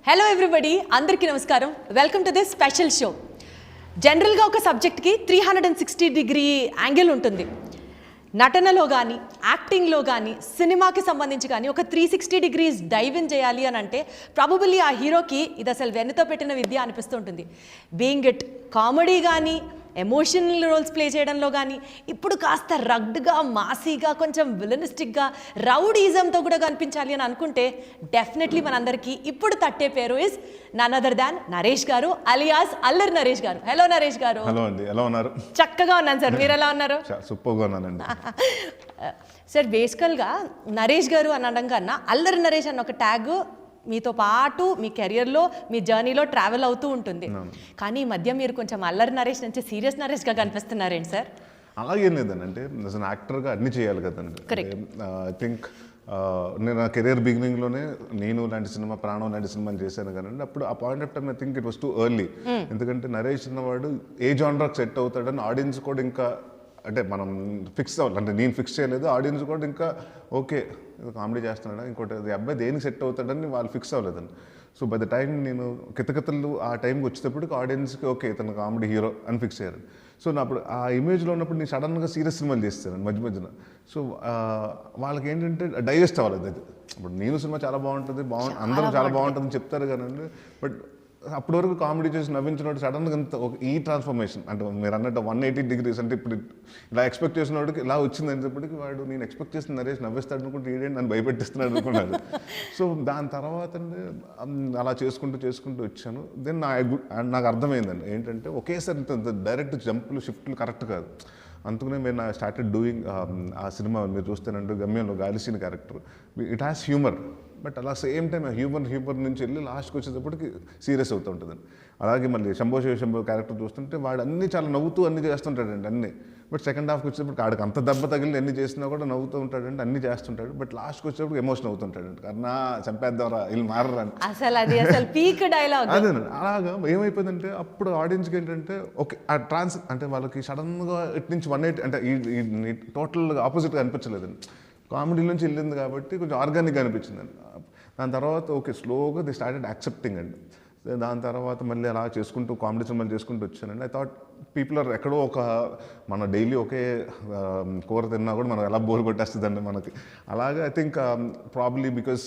Hello everybody, అందరికీ నమస్కారం. Welcome to this special show. జనరల్గా ఒక సబ్జెక్ట్కి 360 యాంగిల్ ఉంటుంది. నటనలో కానీ, యాక్టింగ్లో కానీ, సినిమాకి సంబంధించి కానీ ఒక 360 డైవ్ ఇన్ చేయాలి అని అంటే ప్రాబబుల్లీ ఆ హీరోకి ఇది అసలు వెన్నతో పెట్టిన విద్య అనిపిస్తూ ఉంటుంది. బీయింగ్ ఇట్ కామెడీ కానీ, ఎమోషనల్ రోల్స్ ప్లే చేయడంలో కానీ, ఇప్పుడు కాస్త రగ్డ్గా, మాసీగా, కొంచెం విలనిస్టిక్గా, రౌడీజంతో కూడా కనిపించాలి అని అనుకుంటే డెఫినెట్లీ మనందరికీ ఇప్పుడు తట్టే పేరు is none other than Naresh garu, alias Allari Naresh గారు. హలో నరేష్ గారు. హలో అండి, ఎలా ఉన్నారు? చక్కగా ఉన్నాను సార్, మీరు ఎలా ఉన్నారు? సూపర్గా ఉన్నానండి. సార్, బేసికల్గా నరేష్ గారు అని అనగానే అల్లరి నరేష్ అన్న ఒక ట్యాగ్ మీతో పాటు మీ కెరియర్లో, మీ జర్నీలో ట్రావెల్ అవుతూ ఉంటుంది. కానీ ఈ మధ్య మీరు కొంచెం అల్లరి నరేష్ నుంచి సీరియస్ నరేష్గా కనిపిస్తున్నారేంటి సార్? అలాగేం లేదండి, అంటే అసలు యాక్టర్గా అన్ని చేయాలి కదండి. ఐ థింక్ నేను నా కెరియర్ బిగినింగ్లోనే నేను లాంటి సినిమా, ప్రాణం లాంటి సినిమాలు చేశాను కానీ అప్పుడు ఆ point of time I think it was too early. ఎందుకంటే నరేష్ అన్నవాడు ఏ జానర్కి సెట్ అవుతాడని ఆడియన్స్ కూడా ఇంకా, అంటే మనం ఫిక్స్ అవ్వాలి, అంటే నేను ఫిక్స్ చేయలేదు, ఆడియన్స్ కూడా ఇంకా ఓకే కామెడీ చేస్తున్నాడా, ఇంకోటి అది అబ్బాయి దేనికి సెట్ అవుతాడని వాళ్ళు ఫిక్స్ అవ్వలేదండి. సో బై ద టైం నేను కితకితలు ఆ టైంకి వచ్చేటప్పటికి ఆడియన్స్కి ఓకే ఇతను కామెడీ హీరో అని ఫిక్స్ అయ్యారు. సో నా అప్పుడు ఆ ఇమేజ్లో ఉన్నప్పుడు నేను సడన్గా సీరియస్ సినిమాలు చేస్తాను మధ్య మధ్యన. సో వాళ్ళకి ఏంటంటే డైజెస్ట్ అవ్వాలి అది. ఇప్పుడు నేను సినిమా చాలా బాగుంటుంది, అందరూ చాలా బాగుంటుందని చెప్తారు కానీ బట్ అప్పటి వరకు కామెడీ చేసి నవ్వించినట్టు సడన్గా అంత ఒక ఈ ట్రాన్స్ఫర్మేషన్, అంటే మీరు అన్నట్టు 180 అంటే ఇప్పుడు ఇలా ఎక్స్పెక్ట్ చేసిన వాడికి ఇలా వచ్చింది అనేటప్పటికి వాడు నేను ఎక్స్పెక్ట్ చేసిన నరేష్ నవ్విస్తాడు అనుకుంటే ఈడేంటి నన్ను భయపెట్టిస్తున్నాడు అనుకున్నాడు. సో దాని తర్వాత అలా చేసుకుంటూ వచ్చాను. దెన్ నాకు అర్థమైందండి ఏంటంటే ఒకేసారి డైరెక్ట్ జంపులు షిఫ్ట్లు కరెక్ట్ కాదు. అందుకనే నేను స్టార్టెడ్ డూయింగ్ ఆ సినిమా మీరు చూస్తేనంటే గమ్యంలో గాలిసిన character it has humour, but అలా సేమ్ టైం హ్యూమర్ నుంచి వెళ్ళి లాస్ట్కి వచ్చేటప్పటికి సీరియస్ అవుతూ ఉంటుందండి. అలాగే మళ్ళీ శంభో శివశంభో క్యారెక్టర్ చూస్తుంటే వాడు అన్నీ చాలా నవ్వుతూ అన్నీ చేస్తుంటాడండి అన్నీ. బట్ సెకండ్ హాఫ్కి వచ్చేటప్పుడు ఆడికి అంత దెబ్బ తగిలి ఎన్ని చేసినా కూడా నవ్వుతూ ఉంటాడంటే అన్నీ చేస్తుంటాడు. బట్ లాస్ట్కి వచ్చేటప్పుడు ఎమోషన్ అవుతుంటాడండి, కన్నా చంపేద్దాంరా వీళ్ళు మారరా అసలు పీక్ డైలాగ్. అదేనండి. అలాగా ఏమైపోయిందంటే అప్పుడు ఆడియన్స్కి ఏంటంటే ఓకే ఆ అంటే వాళ్ళకి సడన్గా ఇటు నుంచి 180 అంటే ఈ టోటల్గా ఆపోజిట్గా అనిపించలేదండి. కామెడీ నుంచి వెళ్ళింది కాబట్టి కొంచెం ఆర్గానిక్గా అనిపించిందండి. దాని తర్వాత ఓకే స్లోగా ది స్టార్టెడ్ యాక్సెప్టింగ్ అండి. దాని తర్వాత మళ్ళీ అలా చేసుకుంటూ కామెడీ సినిమాలు చేసుకుంటూ వచ్చానండి. ఐ థాట్ పీపుల్ ఆర్ ఎక్కడో ఒక మన డైలీ ఒకే కూర తిన్నా కూడా మనం ఎలా బోర్ కొట్టేస్తుందండి మనకి. అలాగే ఐ థింక్ ప్రాబ్లీ బికాస్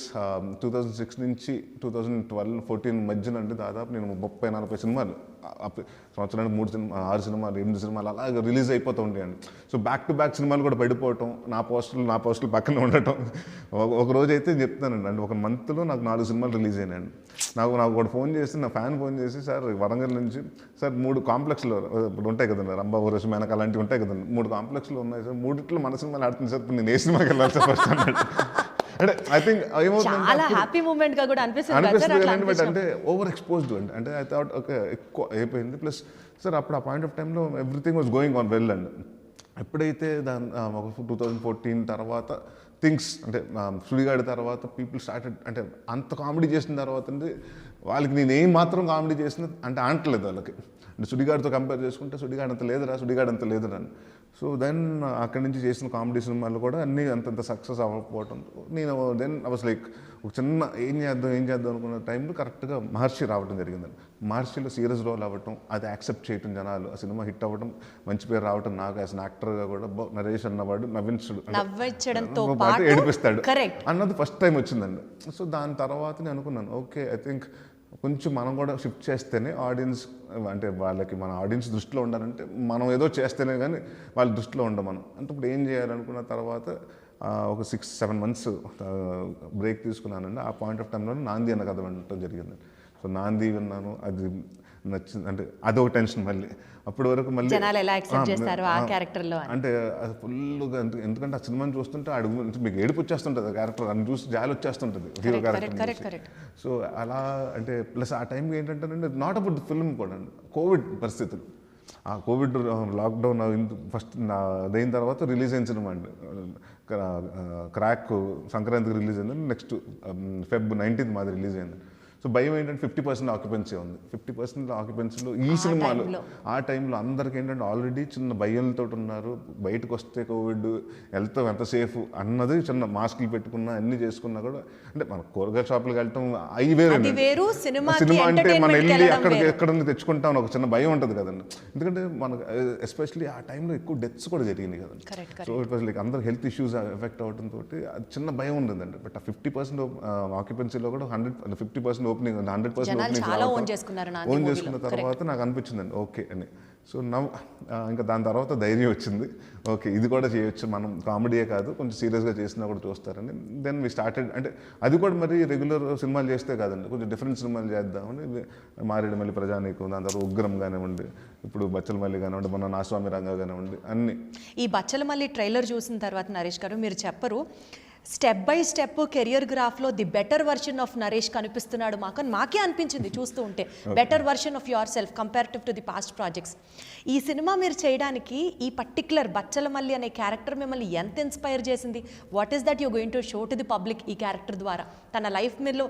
2006 నుంచి 2012-14 మధ్యన అంటే దాదాపు నేను 30-40 సినిమాలు సంవత్సరానికి 6 సినిమాలు 8 సినిమాలు అలాగే రిలీజ్ అయిపోతూ ఉండేయండి. సో బ్యాక్ టు బ్యాక్ సినిమాలు కూడా పడిపోవటం, నా పోస్టులు పక్కన ఉండటం. ఒక రోజు అయితే చెప్తానండి, అంటే ఒక మంత్లో నాకు 4 సినిమాలు రిలీజ్ అయినాయండి. నాకు ఒకటి ఫోన్ చేసి, నా ఫ్యాన్ ఫోన్ చేసి, సార్ వరంగల్ నుంచి సార్ 3 కాంప్లెక్స్లో ఇప్పుడు ఉంటాయి కదండి, రంభా ఊరసి మేనక అలాంటివి ఉంటాయి కదండి, 3 కాంప్లెక్స్లో ఉన్నాయి సార్, 3 మన సినిమాలు ఆడుతుంది సార్, నేను ఏ సినిమాకి వెళ్ళాలి సార్ ఫస్ట్ అన్నట్టు. అంటే ఐ థింక్ అనిపిస్తుంది బట్ అంటే ఓవర్ ఎక్స్పోజ్డ్ అంటే ఐ థాట్ ఓకే ఎక్కువ అయిపోయింది. ప్లస్ సార్ అప్పుడు ఆ పాయింట్ ఆఫ్ టైంలో everything was going on well అండి. ఎప్పుడైతే దాని 2014 తర్వాత థింగ్స్ అంటే సుడిగాడి తర్వాత పీపుల్ స్టార్టెడ్, అంటే అంత కామెడీ చేసిన తర్వాత అంటే వాళ్ళకి నేను ఏం మాత్రం కామెడీ చేసిన అంటే అంటలేదు వాళ్ళకి. అంటే సుడిగాడితో కంపేర్ చేసుకుంటే సుడిగాడు అంత లేదురా అని. సో దెన్ అక్కడి నుంచి చేసిన కామెడీ సినిమాలు కూడా అన్నీ అంతంత సక్సెస్ అవ్వకపోవడం, నేను దెన్ ఐ వాస్ లైక్ ఒక చిన్న ఏం చేద్దాం అనుకున్న టైంలో కరెక్ట్గా మహర్షి రావడం జరిగిందండి. మహర్షిలో సీరియస్ రోల్ అవ్వటం, అది యాక్సెప్ట్ చేయటం జనాలు, ఆ సినిమా హిట్ అవ్వడం, మంచి పేరు రావటం, నాకు యాజ్ యాక్టర్గా కూడా నరేష్ అన్నవాడు నవ్వించడంతో పాటు ఏడిపిస్తాడు అన్నది ఫస్ట్ టైం వచ్చిందండి. సో దాని తర్వాత నేను అనుకున్నాను ఓకే ఐ థింక్ కొంచెం మనం కూడా షిఫ్ట్ చేస్తేనే ఆడియన్స్, అంటే వాళ్ళకి మన ఆడియన్స్ దృష్టిలో ఉండాలంటే మనం ఏదో చేస్తేనే కానీ వాళ్ళ దృష్టిలో ఉండం మనం. అంటే ఇప్పుడు ఏం చేయాలనుకున్న తర్వాత ఒక 6-7 months బ్రేక్ తీసుకున్నానండి. ఆ పాయింట్ ఆఫ్ టైంలో నాంది అన్న కథ వినటం జరిగింది. సో నాంది విన్నాను, అది నచ్చింది, అంటే అదొక టెన్షన్. మళ్ళీ అప్పటి వరకు మళ్ళీ అంటే అది ఫుల్గా, ఎందుకంటే ఆ సినిమాని చూస్తుంటే మీకు ఏడుపు వచ్చేస్తుంటుంది, ఆ క్యారెక్టర్ అని చూసి జాలి వచ్చేస్తుంటుంది హీరో క్యారెక్టర్. సో అలా అంటే ప్లస్ ఆ టైంకి ఏంటంటే నాట్ అబౌట్ ది ఫిల్మ్ కూడా కోవిడ్ పరిస్థితులు, ఆ కోవిడ్ లాక్డౌన్ ఫస్ట్ అదైన తర్వాత రిలీజ్ అయిన సినిమా అండి క్రాక్ సంక్రాంతికి రిలీజ్ అయింది. నెక్స్ట్ Feb 19th మాది రిలీజ్ అయింది. సో భయం ఏంటంటే 50% ఆక్యుపెన్సీ ఉంది. 50% ఆక్యుపెన్సీలో ఈ సినిమాలో ఆ టైంలో అందరికి ఏంటంటే ఆల్రెడీ చిన్న భయంతో ఉన్నారు, బయటకు వస్తే కోవిడ్ వెళ్తాం ఎంత సేఫ్ అన్నది, చిన్న మాస్కులు పెట్టుకున్నా అన్ని చేసుకున్నా కూడా, అంటే మన కూరగాయల షాపులకు వెళ్ళటం అవి వేరు, సినిమా అంటే మనం వెళ్ళి ఎక్కడ తెచ్చుకుంటాం అని ఒక చిన్న భయం ఉంటుంది కదండి. ఎందుకంటే మనకు ఎస్పెషల్లీ ఆ టైంలో ఎక్కువ డెత్స్ కూడా జరిగినాయి కదండి. సో ఇట్ వాజ్ లైక్ అందరు హెల్త్ ఇష్యూస్ ఎఫెక్ట్ అవడంతో చిన్న భయం ఉంటుందండి. బట్ ఆ 50% ఆక్యుపెన్సీలో కూడా 50% ఓపెనింగ్ 100% ఓన్ చేసుకున్న తర్వాత నాకు అనిపించిందండి ఓకే అని. సో ఇంకా దాని తర్వాత ధైర్యం వచ్చింది, ఓకే ఇది కూడా చేయొచ్చు మనం, కామెడీయే కాదు కొంచెం సీరియస్గా చేసినా కూడా చూస్తారని. దెన్ వి స్టార్టెడ్, అంటే అది కూడా మరి రెగ్యులర్ సినిమాలు చేస్తే కాదండి, కొంచెం డిఫరెంట్ సినిమాలు చేద్దామని మారేడుమల్లి ప్రజానీకం, దాని తర్వాత ఉగ్రం కానివ్వండి, ఇప్పుడు బచ్చలమల్లి కానివ్వండి, మన నా స్వామి రంగా కానివ్వండి అన్ని. ఈ బచ్చలమల్లి ట్రైలర్ చూసిన తర్వాత నరేష్ గారు మీరు చెప్పరు, స్టెప్ బై స్టెప్ కెరియర్ గ్రాఫ్లో the better version of Naresh కనిపిస్తున్నాడు మాకు అని మాకే అనిపించింది చూస్తూ ఉంటే. Better version of your self comparative to the past projects. ఈ సినిమా మీరు చేయడానికి ఈ పర్టిక్యులర్ బచ్చలమల్లి అనే క్యారెక్టర్ మిమ్మల్ని ఎంత ఇన్స్పైర్ చేసింది? What is that you going to show to the public ఈ క్యారెక్టర్ ద్వారా? తన లైఫ్ మీలో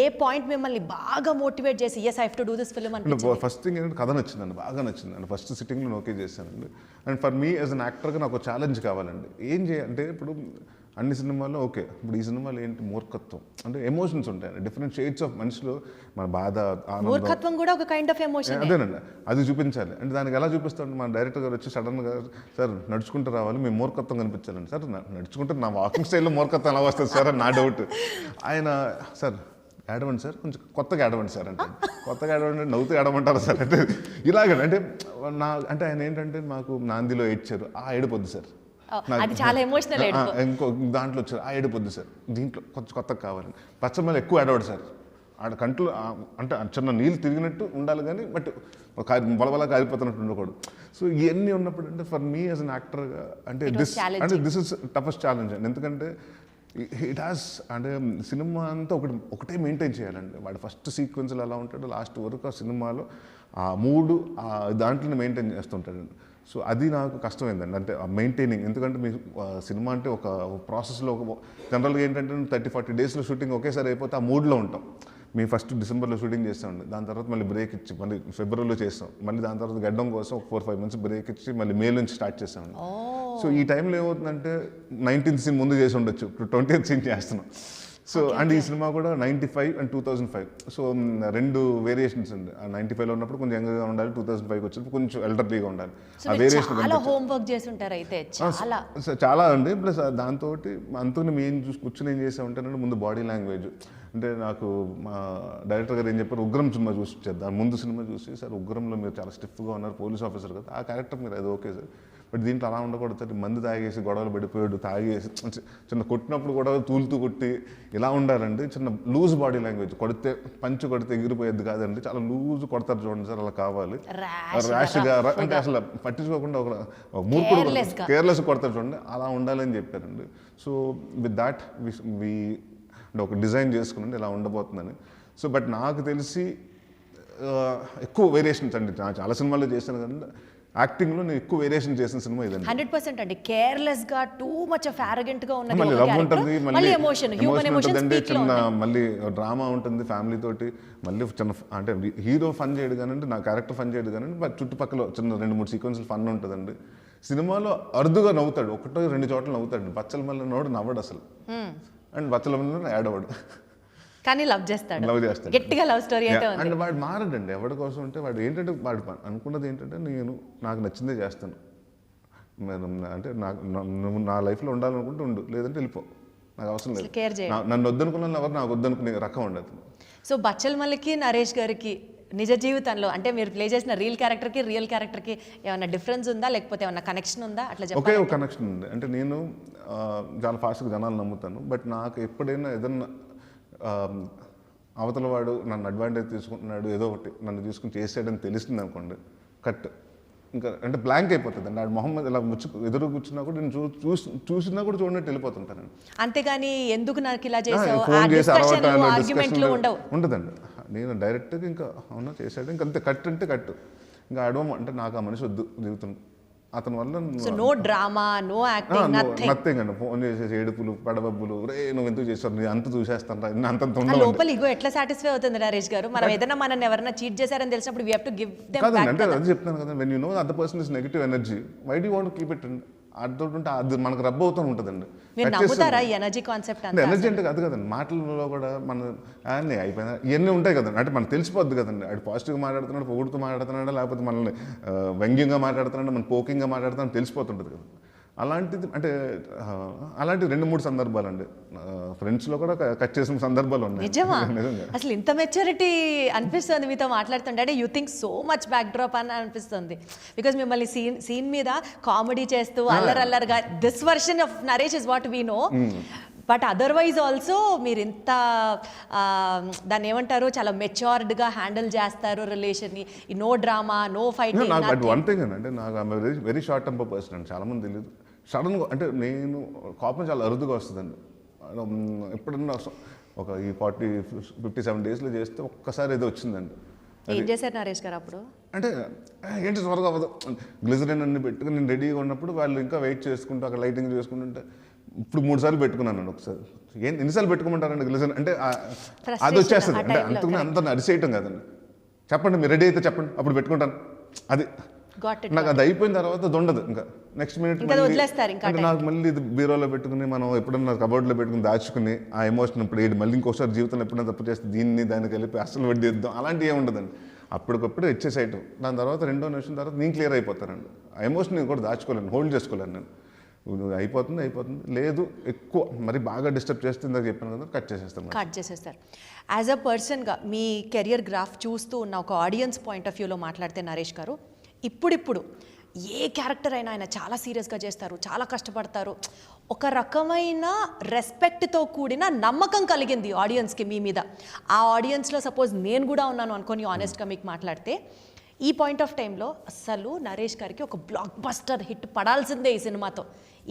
ఏ పాయింట్ మిమ్మల్ని బాగా మోటివేట్ చేసి yes I have to do this film అని? ఫస్ట్ థింగ్ ఏంటంటే కథ నచ్చిందండి, బాగా నచ్చిందండి. ఫస్ట్ సిట్టింగ్లో ఓకే చేశానండి. And for me as an యాక్టర్గా నాకు ఛాలెంజ్ కావాలండి. ఏం చేయాలంటే ఇప్పుడు అన్ని సినిమాల్లో ఓకే, ఇప్పుడు ఈ సినిమాలో ఏంటి మూర్ఖత్వం అంటే ఎమోషన్స్ ఉంటాయండి, డిఫరెంట్ షేడ్స్ ఆఫ్ మనిషిలో మన బాధ, మూర్ఖత్వం కూడా ఒక కైండ్ ఆఫ్ ఎమోషన్. అదేనండి, అది చూపించాలి. అంటే దానికి ఎలా చూపిస్తాడు మన డైరెక్టర్ గారు వచ్చి సడన్గా సార్ నడుచుకుంటూ రావాలి, మేము మూర్ఖత్వం కనిపించాలండి. సార్ నడుచుకుంటే నా వాకింగ్ స్టైల్లో మూర్ఖత్వం ఎలా వస్తుంది సార్ అని నా డౌట్. ఆయన సార్ ఏడవండి సార్, కొంచెం కొత్తగా ఏడవండి సార్ అంటే, కొత్తగా ఏడవండి నవ్వుతూ ఏడమంటారు సార్ అంటే ఇలాగ. అంటే ఆయన ఏంటంటే మాకు నాందిలో ఏడ్చారు, ఆ ఏడుపొద్దు సార్, అది చాలా ఎమోషనల్. ఇంకో దాంట్లో వచ్చారు ఆ ఏడుపొద్దు సార్, దీంట్లో కొంచెం కొత్తగా కావాలని. పచ్చమల్లి ఎక్కువ ఏడవాడు సార్, ఆడ కంట్లో అంటే చిన్న నీళ్ళు తిరిగినట్టు ఉండాలి కానీ బట్ బలబలా కాలిపోతున్నట్టు ఉండకూడదు. సో ఇవన్నీ ఉన్నప్పుడు అంటే ఫర్ మీ యాజ్ అన్ యాక్టర్గా అంటే దిస్ ఇస్ టఫెస్ట్ ఛాలెంజ్ అండి. ఎందుకంటే ఇట్ హ్యాస్ అంటే సినిమా అంతా ఒకటే మెయింటైన్ చేయాలండి. వాడు ఫస్ట్ సీక్వెన్స్లో ఎలా ఉంటాడో లాస్ట్ వరకు ఆ సినిమాలో ఆ మూడు దాంట్లోనే మెయింటైన్ చేస్తుంటాడండి. సో అది నాకు కష్టమైందండి, అంటే మెయింటైనింగ్. ఎందుకంటే మీ సినిమా అంటే ఒక ప్రాసెస్లో జనరల్గా ఏంటంటే 30-40 డేస్లో షూటింగ్ ఒకేసారి అయిపోతే ఆ మూడ్లో ఉంటాం. మేము ఫస్ట్ డిసెంబర్లో షూటింగ్ చేస్తామండి, దాని తర్వాత మళ్ళీ బ్రేక్ ఇచ్చి మళ్ళీ ఫిబ్రవరిలో చేస్తాం, మళ్ళీ దాని తర్వాత గడ్డం కోసం ఒక 4-5 months బ్రేక్ ఇచ్చి మళ్ళీ మే నుంచి స్టార్ట్ చేస్తామండి. సో ఈ టైంలో ఏమవుతుందంటే 19th సీన్ ముందు చేసి ఉండొచ్చు, ఇప్పుడు 20th సీన్ చేస్తున్నాం. సో అండ్ ఈ సినిమా కూడా 95 and 2005, సో 2 వేరియేషన్స్ అండి. 95లో ఉన్నప్పుడు కొంచెం యంగ్గా ఉండాలి, 2005కి వచ్చినప్పుడు కొంచెం ఎల్డర్లీగా ఉండాలి. ఆ వేరియేషన్ చాలా అండి. ప్లస్ దాంతో అంతకుని మేము కూర్చొని ఏం చేసామంటే ముందు బాడీ లాంగ్వేజ్, అంటే నాకు మా డైరెక్టర్ గారు ఏం చెప్పారు, ఉగ్రం సినిమా చూసి చేద్దాం. ముందు సినిమా చూసి సార్ ఉగ్రంలో మీరు చాలా స్టిఫ్గా ఉన్నారు, పోలీస్ ఆఫీసర్ కదా, ఆ క్యారెక్టర్ మీరు అది ఓకే సార్, బట్ దీంట్లో అలా ఉండకూడదు సార్, మందు తాగేసి గొడవలు పడిపోయాడు, తాగేసి చిన్న కొట్టినప్పుడు కూడా తూలుతూ కొట్టి ఇలా ఉండాలండి. చిన్న లూజ్ బాడీ లాంగ్వేజ్, కొడితే పంచి కొడితే ఎగిరిపోయేది కాదండి, చాలా లూజ్ కొడతారు చూడండి సార్, అలా కావాలి. ర్యాష్గా అంటే అసలు పట్టించుకోకుండా ఒక మూర్ఖుడు కేర్లెస్ కొడతారు చూడండి, అలా ఉండాలని చెప్పారండి. సో విత్ దాట్ వి అంటే ఒక డిజైన్ చేసుకుని ఇలా ఉండబోతుందని. సో బట్ నాకు తెలిసి ఎక్కువ వేరియేషన్స్ అండి, చాలా సినిమాల్లో చేశాను కానీ యాక్టింగ్లో నేను ఎక్కువ వేరియేషన్ చేసిన సినిమా ఇదండి. 100% అండి. కేర్లెస్గా టూ మచ్ ఆఫ్ యారగెంట్గా ఉన్నది, మళ్ళీ లవ్ ఉంటుంది, మళ్ళీ ఎమోషన్ ఉంటుందండి, చిన్న మళ్ళీ డ్రామా ఉంటుంది ఫ్యామిలీ తోటి, మళ్ళీ చిన్న అంటే హీరో ఫన్ చేయడు కానండి, నా క్యారెక్టర్ ఫన్ చేయడు కానండి, బట్ చుట్టుపక్కల చిన్న 2-3 సీక్వెన్స్లు ఫన్ ఉంటుందండి. సినిమాలో అరుదుగా నవ్వుతాడు, 1-2 చోట్ల నవ్వుతాడు. బచ్చలమల్లి నోడు నవ్వడు అసలు, అండ్ బచ్చలమల్లి ఏడవడు, కానీ లవ్ చేస్తాడు, గట్టిగా లవ్ స్టోరీ అయితే ఉంది. అండ్ వాడు మారడండి ఎవరి కోసం, అంటే వాడు ఏంటంటే వాడు అనుకున్నది ఏంటంటే నాకు నచ్చిందే చేస్తాను, అంటే నువ్వు నా లైఫ్లో ఉండాలనుకుంటే ఉండు, లేదంటే వెళ్ళిపో, నాకు అవసరం లేదు, నన్ను వద్దనుకున్నాను ఎవరు నాకు వద్దనుకునే రకం ఉండదు. సో బచ్చలమల్లికి నరేష్ గారికి నిజ జీవితంలో అంటే మీరు ప్లే చేసిన రియల్ క్యారెక్టర్కి ఏమైనా డిఫరెన్స్ ఉందా, లేకపోతే ఏమైనా కనెక్షన్ ఉందా? అట్లా ఒకే ఒక కనెక్షన్ ఉంది. అంటే నేను చాలా ఫాస్ట్గా జనాలు నమ్ముతాను, బట్ నాకు ఎప్పుడైనా ఏదన్నా అవతల వాడు నన్ను అడ్వాంటేజ్ తీసుకుంటున్నాడు, ఏదో ఒకటి నన్ను తీసుకుని చేసాడని తెలిసింది అనుకోండి, కట్ ఇంకా అంటే బ్లాంక్ అయిపోతుంది అండి. ఆడు మొహమ్మద్ ఇలా ఎదురు కూర్చున్నా కూడా నేను చూసినా కూడా చూడనట్టు వెళ్ళిపోతుంటాను. అంతేగాని ఎందుకు నాకు ఇలా చేసావు ఫోన్ చేసి ఉండదండి. నేను డైరెక్ట్గా ఇంకా అవునా చేశాడు ఇంకా అంతే, కట్ అంటే కట్, ఇంకా అడవం అంటే నాకు ఆ మనిషి వద్దు జీవితం, అతని వల్ల so no drama, no acting, nothing. Nothing అండి. ఫోన్ చేసేసి ఏడుపులు పడబబ్బులు, రే నువ్వు ఎందుకు చేస్తావు, నేను అంత చూసేస్తాను అంత ఆ లోపల ఇగో ఎట్లా సాటిస్ఫై అవుతుంది నరేష్ గారు? మనం ఏదైనా మనల్ని ఎవరైనా చీట్ చేశారని తెలిసినప్పుడు we have to give them కాదండి. బ్యాక్. అంటే అది చెప్తాను కదా, when you know other person is negative energy, why do want keep it అండి. అదొకటి అది మనకు రబ్ అవుతూ ఉంటుందండి. మీరు నమ్ముతారా ఈ ఎనర్జీ కాన్సెప్ట్ అంటే ఎనర్జీ అంటే కాదు కదండి, మాటలలో కూడా మన అన్నీ అయిపోయినా ఇవన్నీ ఉంటాయి కదండి. అంటే మనకు తెలిసిపోద్ది కదండి, అది పాజిటివ్గా మాట్లాడుతున్నాడు, పొగుడుతూ మాట్లాడుతున్నాడా, లేకపోతే మనల్ని వ్యంగ్యంగా మాట్లాడుతున్నాడు, మన పోకింగ్గా మాట్లాడుతున్నాడు తెలిసిపోతుంటుంది కదా. అలాంటిది అంటే అలాంటి 2-3 సందర్భాలు అండి. ఫ్రెండ్స్లో కూడా కట్ చేసిన సందర్భాలు ఉన్నాయి. నిజమా? నిజంగా అసలు ఇంత మెచ్యూరిటీ అనిపిస్తుంది మీతో మాట్లాడుతుంటే. అంటే you think so much backdrop అని అనిపిస్తుంది. బికాజ్ మిమ్మల్ని సీన్ మీద కామెడీ చేస్తూ అల్లరల్లరుగా this version of Naresh is what we know. But otherwise also మీరు ఇంత దాన్ని ఏమంటారు, చాలా మెచ్యూర్డ్గా హ్యాండిల్ చేస్తారు రిలేషన్ని. No drama, no fighting. నాకు వన్ థింగ్ అంటే నాకు వెరీ షార్ట్ టెంపర్ పర్సన్ అండి. చాలా మంది తెలియదు. సడన్గా అంటే నేను కోపం చాలా అరుదుగా వస్తుందండి. ఎప్పుడన్నా ఒక ఈ 57 డేస్లో చేస్తే ఒక్కసారి ఏదో వచ్చిందండి. ఏం చేశారు నరేష్ గారు అప్పుడు? అంటే ఏంటి త్వరగా అవ్వదు, గ్లిజరిన్ అన్ని పెట్టుకుని నేను రెడీగా ఉన్నప్పుడు వాళ్ళు ఇంకా వెయిట్ చేసుకుంటూ అక్కడ లైటింగ్ చేసుకుంటుంటే ఇప్పుడు 3 సార్లు పెట్టుకున్నాను. ఒకసారి ఎన్నిసార్లు పెట్టుకోమంటారండి గ్లిజరిన్ అంటే అది వచ్చేస్తుంది. అంటే అంతకునే అంత అరిసేయటం కాదండి. చెప్పండి మీరు రెడీ అయితే చెప్పండి, అప్పుడు పెట్టుకుంటాను. అది నాకు అది అయిపోయిన తర్వాత దొండదు. ఇంకా నెక్స్ట్ మినిట్ నాకు మళ్ళీ ఇది బీరోలో పెట్టుకుని మనం ఎప్పుడన్నా కబోర్డ్లో పెట్టుకుని దాచుకుని ఆ ఎమోషన్ ఇప్పుడు మళ్ళీ ఇంకోసారి జీవితంలో ఎప్పుడైనా తప్పు చేస్తే దీన్ని దాన్ని కలిపి అసలు వడ్డీ ఇద్దాం అలాంటివి ఏమి ఉండదండి. అప్పటికప్పుడు ఎక్సైట్ దాని తర్వాత 2వ నిమిషం తర్వాత నేను క్లియర్ అయిపోతానండి. ఆ ఎమోషన్ నేను కూడా దాచుకోలేను, హోల్డ్ చేసుకోలేను. నేను అయిపోతుంది లేదు ఎక్కువ మరి బాగా డిస్టర్బ్ చేస్తే ఇందాక చెప్పాను కదా, కట్ చేసేస్తారు. యాజ్ అ పర్సన్గా మీ కెరియర్ గ్రాఫ్ చూస్తూ ఉన్న ఒక ఆడియన్స్ పాయింట్ ఆఫ్ వ్యూలో మాట్లాడితే నరేష్ గారు, ఇప్పుడు ఏ క్యారెక్టర్ అయినా ఆయన చాలా సీరియస్గా చేస్తారు, చాలా కష్టపడతారు. ఒక రకమైన రెస్పెక్ట్తో కూడిన నమ్మకం కలిగింది ఆడియన్స్కి మీ మీద. ఆ ఆడియన్స్లో సపోజ్ నేను కూడా ఉన్నాను అనుకొని ఆనెస్ట్గా మీకు మాట్లాడితే, ఈ పాయింట్ ఆఫ్ టైంలో అస్సలు నరేష్ గారికి ఒక బ్లాక్ బస్టర్ హిట్ పడాల్సిందే.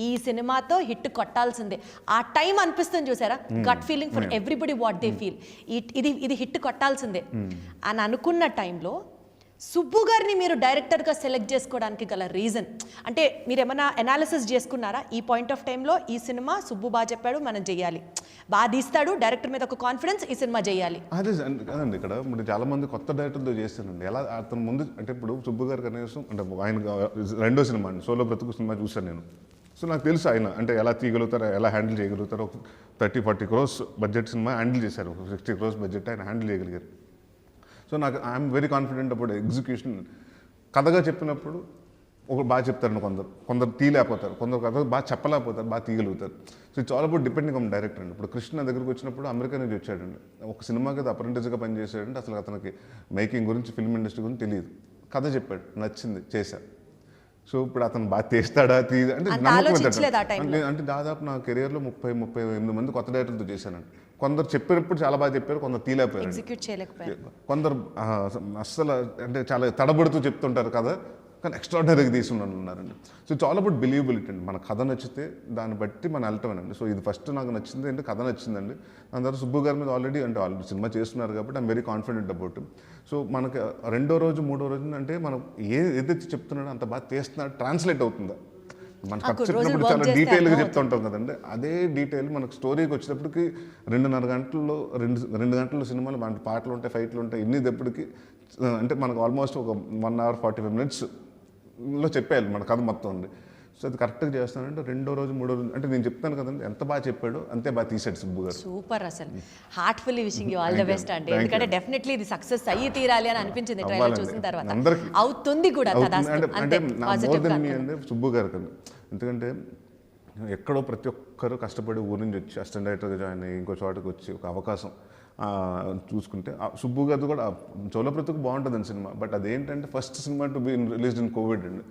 ఈ సినిమాతో హిట్ కొట్టాల్సిందే. ఆ టైం అనిపిస్తుంది చూసారా, gut feeling for everybody what they feel, ఇది హిట్ కొట్టాల్సిందే అని అనుకున్న టైంలో సుబ్బు గారిని మీరు డైరెక్టర్గా సెలెక్ట్ చేసుకోవడానికి గల రీజన్ అంటే మీరు ఏమైనా అనాలిసిస్ చేసుకున్నారా? ఈ పాయింట్ ఆఫ్ టైంలో ఈ సినిమా సుబ్బు బాగా చెప్పాడు, మనం చెయ్యాలి, బాగా తీస్తాడు, డైరెక్టర్ మీద ఒక కాన్ఫిడెన్స్, ఈ సినిమా చేయాలి. అదే కదండి. ఇక్కడ ఇప్పుడు చాలా మంది కొత్త డైరెక్టర్తో చేస్తానండి. ఎలా అతను ముందు అంటే ఇప్పుడు సుబ్బు గారు కనీసం అంటే ఆయన 2వ సినిమా అండి, సోలో బ్రతుకు సినిమా చూశాను నేను. సో నాకు తెలుసు ఆయన అంటే ఎలా తీయగలుగుతారో, ఎలా హ్యాండిల్ చేయగలుగుతారో. 30-40 crores బడ్జెట్ సినిమా హ్యాండిల్ చేశారు. 60 crores బడ్జెట్ ఆయన హ్యాండిల్ చేయగలిగారు. సో నాకు ఐఎమ్ వెరీ కాన్ఫిడెంట్ అప్పుడు ఎగ్జిక్యూషన్. కథగా చెప్పినప్పుడు ఒకరు బాగా చెప్తారు, కొందరు తీయలేకపోతారు, కొందరు కథ బాగా చెప్పలేకపోతారు, బాగా తీయగలుగుతారు. So it's all about depending on director అండి. ఇప్పుడు కృష్ణ దగ్గరికి వచ్చినప్పుడు అమెరికా నుంచి వచ్చాడండి, ఒక సినిమాకి అప్రెంటిస్గా పనిచేసాడంటే అసలు అతనికి మేకింగ్ గురించి, ఫిల్మ్ ఇండస్ట్రీ గురించి తెలియదు. కథ చెప్పాడు, నచ్చింది, చేశాడు. సో ఇప్పుడు అతను బాగా తీస్తాడా అంటే అంటే దాదాపు నా కెరియర్లో 30-38 మంది కొత్త డైరెక్టర్తో చేశానండి. కొందరు చెప్పినప్పుడు చాలా బాగా చెప్పారు, కొందరు తీయలేకపోయారు, కొందరు అస్సలు అంటే చాలా తడబడుతూ చెప్తుంటారు కదా, కానీ ఎక్స్ట్రాడినరీగా తీసుకున్నారండి. So it's all about believability అండి. మన కథ నచ్చితే దాన్ని బట్టి మనం వెళ్తామేనండి. సో ఇది ఫస్ట్ నాకు నచ్చింది అంటే కథ నచ్చిందండి. దాని తర్వాత సుబ్బు గారి మీద ఆల్రెడీ సినిమా చేస్తున్నారు కాబట్టి I'm very confident about. So మనకి 2వ రోజు 3వ రోజు అంటే మనం ఏదైతే చెప్తున్నాడో అంత బాగా తీస్తున్నాడు, ట్రాన్స్లేట్ అవుతుందా. మనకు చెప్పినప్పుడు చాలా డీటెయిల్గా చెప్తుంటాం కదండి, అదే డీటెయిల్ మనకు స్టోరీకి వచ్చేటప్పటికి 2.5 గంటల్లో 2 గంటల సినిమాలు మన పాటలు ఉంటాయి, ఫైట్లు ఉంటాయి, ఇన్ని దప్పటికి అంటే మనకు ఆల్మోస్ట్ ఒక 1 hour 45 minutesలో చెప్పేయాలి మన కథ మొత్తం ఉంది. సో అది కరెక్ట్గా చేస్తానంటే 2వ రోజు 3వ రోజు అంటే నేను చెప్తాను కదండి, ఎంత బాగా చెప్పాడు అంతే బాగా తీసాడు సుబ్బు గారు. సూపర్, అసలు heartfully wishing you all the best అండి. ఎందుకంటే డెఫినెట్లీ ఇది సక్సెస్ అయ్యి తీరాలి అని అనిపించింది ట్రైలర్ చూసిన తర్వాత, అవుతుంది కూడా. అంటే మోర్ దెన్ మీ అంటే సుబ్బు గారు కదా, ఎందుకంటే ఎక్కడో ప్రతి ఒక్కరు కష్టపడి ఊరి నుంచి వచ్చి అసిస్టెంట్ డైరెక్టర్గా జాయిన్ అయ్యి ఇంకో చోటకి వచ్చి ఒక అవకాశం చూసుకుంటే సుబ్బు గారిది కూడా సోలో బ్రతుకు బాగుంటుందండి సినిమా. బట్ అదేంటంటే first cinema to be released in Covid అండి.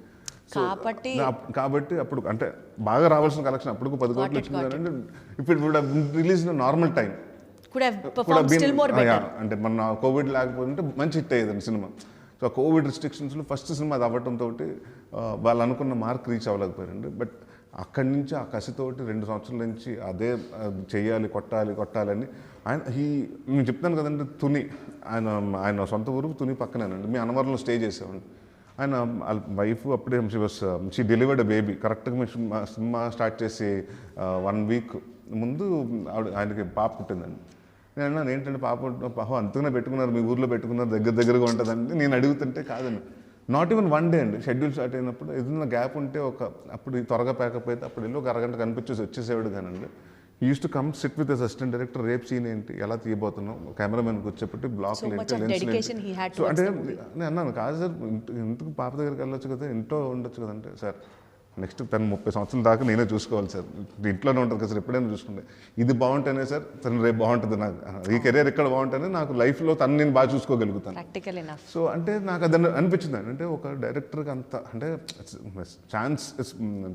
కాబట్టి అప్పుడు అంటే బాగా రావాల్సిన కలెక్షన్ అప్పుడు 10 కోట్లు వచ్చిందంటే ఇప్పుడు రిలీజ్ నార్మల్ టైం అంటే మన కోవిడ్ లేకపోతే మంచి హిట్ అయ్యేదండి సినిమా. సో కోవిడ్ రిస్ట్రిక్షన్స్లో ఫస్ట్ సినిమా అది అవ్వడంతో వాళ్ళు అనుకున్న మార్క్ రీచ్ అవ్వలేకపోయారండి. బట్ అక్కడి నుంచి ఆ కసితోటి 2 సంవత్సరాల నుంచి అదే చెయ్యాలి, కొట్టాలని నేను చెప్తాను కదండి, తుని ఆయన సొంత ఊరు తుని పక్కనేనండి. మీ అన్నవరంలో స్టే చేసామండి. ఆయన వైఫ్ అప్పుడే షీ డెలివర్డ్ బేబీ కరెక్ట్గా మీ సినిమా స్టార్ట్ చేసి 1 వీక్ ముందు ఆయనకి పాప పుట్టిందండి. నేను అన్నాను ఏంటంటే పాప అంతగానే పెట్టుకున్నారు, మీ ఊర్లో పెట్టుకున్నారు, దగ్గరగా ఉంటుందండి. నేను అడుగుతుంటే కాదండి, నాట్ ఈవెన్ 1 డే అండి. షెడ్యూల్ స్టార్ట్ అయినప్పుడు ఏదైనా గ్యాప్ ఉంటే అప్పుడు త్వరగా ప్యాకప్ అయితే అప్పుడు వెళ్ళి ఒక అరగంట కనిపించేసి వచ్చేసేవాడు కానండి. Use to come SIT with assistant director, రేపు సీన్ ఏంటి, ఎలా తీయబోతున్నాం, కెమెరామెన్కి వచ్చేప్పటి బ్లాక్ సో అంటే నేను అన్నాను కాదు సార్ ఇంటికి పాప దగ్గరికి వెళ్ళొచ్చు కదా, ఇంట్లో ఉండొచ్చు కదంటే సార్ నెక్స్ట్ 30 సంవత్సరాల దాకా నేనే చూసుకోవాలి సార్, ఇంట్లోనే ఉంటుంది కదా సార్, ఎప్పుడైనా చూసుకుంటే ఇది బాగుంటేనే సార్ తను రేపు బాగుంటుంది, నాకు ఈ కెరీర్ ఎక్కడ బాగుంటేనే నాకు లైఫ్లో తను నేను బాగా చూసుకోగలుగుతాను. సో అంటే నాకు అది అనిపించింది అంటే ఒక డైరెక్టర్కి అంత అంటే ఛాన్స్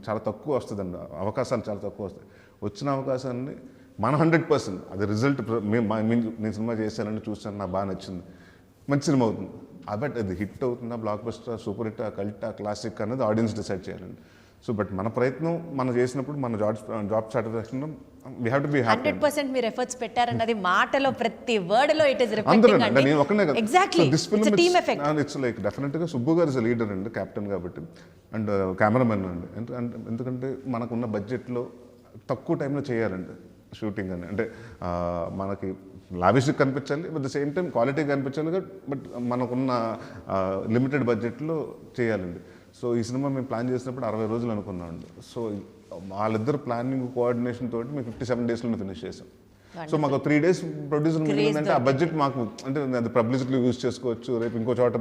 చాలా తక్కువ వస్తుందండి, అవకాశాలు చాలా తక్కువ వస్తాయి. వచ్చిన అవకాశాన్ని మన 100% అది రిజల్ట్ నేను సినిమా చేశానని చూసాను, నాకు బాగా నచ్చింది, మంచి సినిమా అవుతుంది. బట్ అది హిట్ అవుతుందా, బ్లాక్ బస్టర్, సూపర్ హిట్, కల్టా, క్లాసిక్ అనేది ఆడియన్స్ డిసైడ్ చేయాలండి. సో బట్ మన ప్రయత్నం మనం చేసినప్పుడు మన job satisfaction we have to be happy. 100% మీరు ఎఫర్ట్స్ పెట్టారన్నది మాటలో ప్రతి వర్డ్ లో ఇట్ ఇస్ రిఫ్లెక్టింగ్ అండి. నేను ఒకనే కదా exactly it's a team effect. It's like డెఫినెట్గా సుబ్బు గారు ఇస్ లీడర్ అండి, కెప్టెన్ కాబట్టి, అండ్ కెమెరామెన్ అండి. ఎందుకంటే మనకున్న బడ్జెట్లో తక్కువ టైంలో చేయాలండి షూటింగ్ అని, అంటే మనకి లావిష్గా కనిపించాలి, but the same time quality కనిపించాలి, బట్ మనకున్న లిమిటెడ్ బడ్జెట్లో చేయాలండి. సో ఈ సినిమా మేము ప్లాన్ చేసినప్పుడు 60 రోజులు అనుకున్నామండి. సో వాళ్ళిద్దరు ప్లానింగ్ కోఆర్డినేషన్ తోటి మేము 57 డేస్లో ఫినిష్ చేసాం. సో మాకు 3 డేస్ ప్రొడ్యూసర్ మిగిలిందంటే ఆ బడ్జెట్ మాకు అంటే అది పబ్లిసిటీలో యూజ్ చేసుకోవచ్చు, రేపు ఇంకో చోట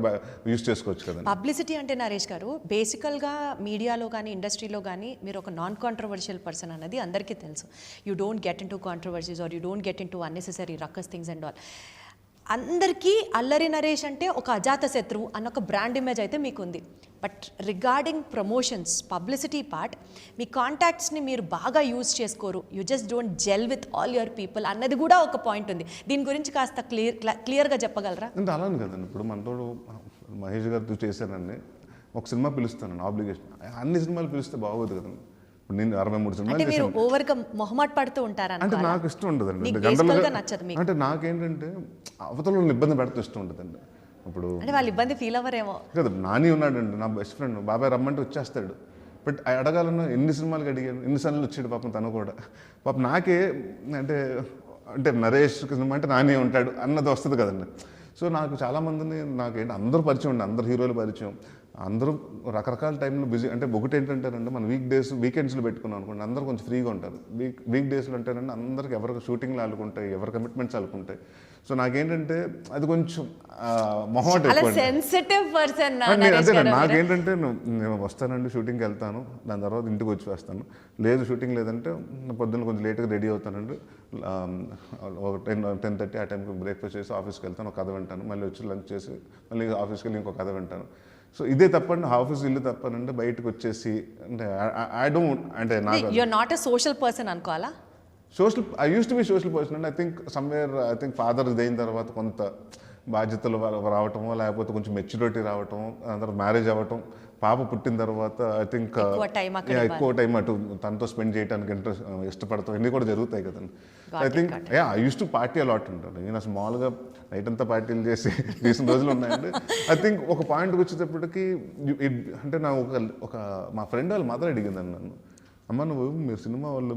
యూజ్ చేసుకోవచ్చు కదా. పబ్లిసిటీ అంటే నరేష్ గారు బేసికల్గా మీడియాలో కానీ ఇండస్ట్రీలో కానీ మీరు ఒక నాన్ కాంట్రవర్షియల్ పర్సన్ అన్నది అందరికీ తెలుసు. You don't get in to controversies or you don't get in to unnecessary ruckus things and all. అందరికీ అల్లరి నరేష్ అంటే ఒక అజాత శత్రువు అన్న ఒక బ్రాండ్ ఇమేజ్ అయితే మీకు ఉంది. But regarding promotions, publicity part, మీ కాంటాక్ట్స్ని మీరు బాగా యూజ్ చేసుకోరు, you just don't gel with all your people అన్నది కూడా ఒక పాయింట్ ఉంది. దీని గురించి కాస్త క్లియర్గా చెప్పగలరా? అంటే అలానే కదండి, ఇప్పుడు మనతోడు మహేష్ గారితో చేశానండి, ఒక సినిమా పిలుస్తానండి ఆబ్లిగేషన్, అన్ని సినిమాలు పిలిస్తే బాగోదు కదండి. ఇప్పుడు నేను 63 సినిమాలు మీరు ఓవర్గా మొహమాట పడుతూ ఉంటారా? అంటే నాకు ఇష్టం ఉండదండి, అంటే నాకేంటంటే అవతల ఇబ్బంది పెడితే ఇష్టం ఉండదండి. ఇప్పుడు అంటే వాళ్ళు ఇబ్బంది ఫీల్ అవ్వరేమో కదా. నాని ఉన్నాడండి నా బెస్ట్ ఫ్రెండ్, బాబాయ్ రమ్మంటే వచ్చేస్తాడు, బట్ అడగాలన్నా ఎన్ని సినిమాలకు అడిగాను, ఎన్నిసార్లు వచ్చాడు పాపం తను కూడా. పాపం నాకే అంటే నరేష్ సినిమా అంటే నాని ఉంటాడు అన్నది వస్తుంది కదండి. సో నాకు చాలామందిని నాకేంటి అందరూ పరిచయం ఉండి, అందరు హీరోలు పరిచయం, అందరూ రకరకాల టైంలో బిజీ. అంటే ఒకటి ఏంటంటేనండి మన వీకెండ్స్లో పెట్టుకున్నాం అనుకోండి, అందరూ కొంచెం ఫ్రీగా ఉంటారు. వీక్ డేస్లో అంటేనండి అందరికి ఎవరికి షూటింగ్లు ఆడుకుంటాయి, ఎవరి కమిట్మెంట్స్ ఆడుకుంటాయి. సో నాకేంటంటే అది కొంచెం మొహమాట ఎక్కువ. నాకేంటంటే నేను వస్తానండి షూటింగ్కి వెళ్తాను, దాని తర్వాత ఇంటికి వచ్చి వేస్తాను. లేదు షూటింగ్ లేదంటే పొద్దున్న కొంచెం లేట్గా రెడీ అవుతానండి, ఒక 10:30 ఆ టైంకి బ్రేక్ఫాస్ట్ చేసి ఆఫీస్కి వెళ్తాను, ఒక కథ వింటాను, మళ్ళీ వచ్చి లంచ్ చేసి మళ్ళీ ఆఫీస్కి వెళ్ళి ఇంకో కథ వింటాను. సో ఇదే తప్పండి, ఆఫీస్ ఇల్లు తప్పనండి, బయటకు వచ్చేసి అంటే ఐ డోంట్ అంటే నాకు you are not a social person అనుకోవాలా? I use to be social person and I think father అయిన తర్వాత కొంత బాధ్యతలు రావటము, లేకపోతే కొంచెం మెచ్యూరిటీ రావటం, దాని తర్వాత మ్యారేజ్ అవ్వటం, పాప పుట్టిన తర్వాత ఐ థింక్ ఎక్కువ టైం అటు తనతో స్పెండ్ చేయడానికి ఇష్టపడతాం, ఇవన్నీ కూడా జరుగుతాయి కదండి. I think I use to party a lot ఉంటాను నేను, స్మాల్గా నైట్ అంతా పార్టీలు చేసి తీసిన రోజులు ఉన్నాయండి. ఐ థింక్ ఒక పాయింట్కి వచ్చేటప్పటికి అంటే నా ఒక మా ఫ్రెండ్ వాళ్ళ మదర్ అడిగిందండి నన్ను, అమ్మ నువ్వు మీరు సినిమా వాళ్ళు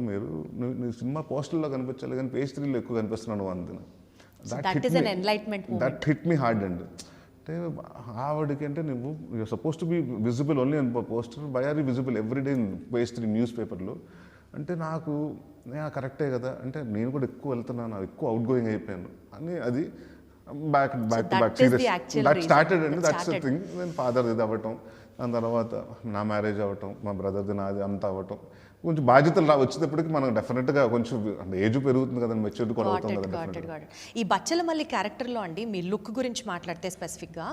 నీ సినిమా పోస్టర్లో కనిపించాలి కానీ పేజ్ 3లో ఎక్కువ కనిపిస్తున్నాను అంది. దట్ హిట్ మీ హార్డ్ అండి. అంటే ఆవిడకి అంటే నువ్వు you are supposed to be visible only on poster, but are you visible everyday in page 3 news పేపర్లో అంటే నాకు కరెక్టే కదా, అంటే నేను కూడా ఎక్కువ వెళ్తున్నాను, ఎక్కువ అవుట్ గోయింగ్ అయిపోయాను అని. అది బ్యాక్ సీరియస్ దట్ స్టార్టెడ్ అండి, దట్స్ ద థింగ్. నేను ఫాదర్ ఇది అవ్వటం, దాని తర్వాత నా మ్యారేజ్ అవ్వటం, మా బ్రదర్ది నాది అంతా అవ్వటం, కొంచెం బాధ్యతలు వచ్చేటప్పటికి మనకు డెఫినెట్గా కొంచెం అంటే ఏజ్ పెరుగుతుంది కదండి, మెచ్యూరిటీ కూడా అవుతుంది కదా. ఈ బచ్చలమల్లి క్యారెక్టర్లో అండి మీ లుక్ గురించి మాట్లాడితే స్పెసిఫిక్గా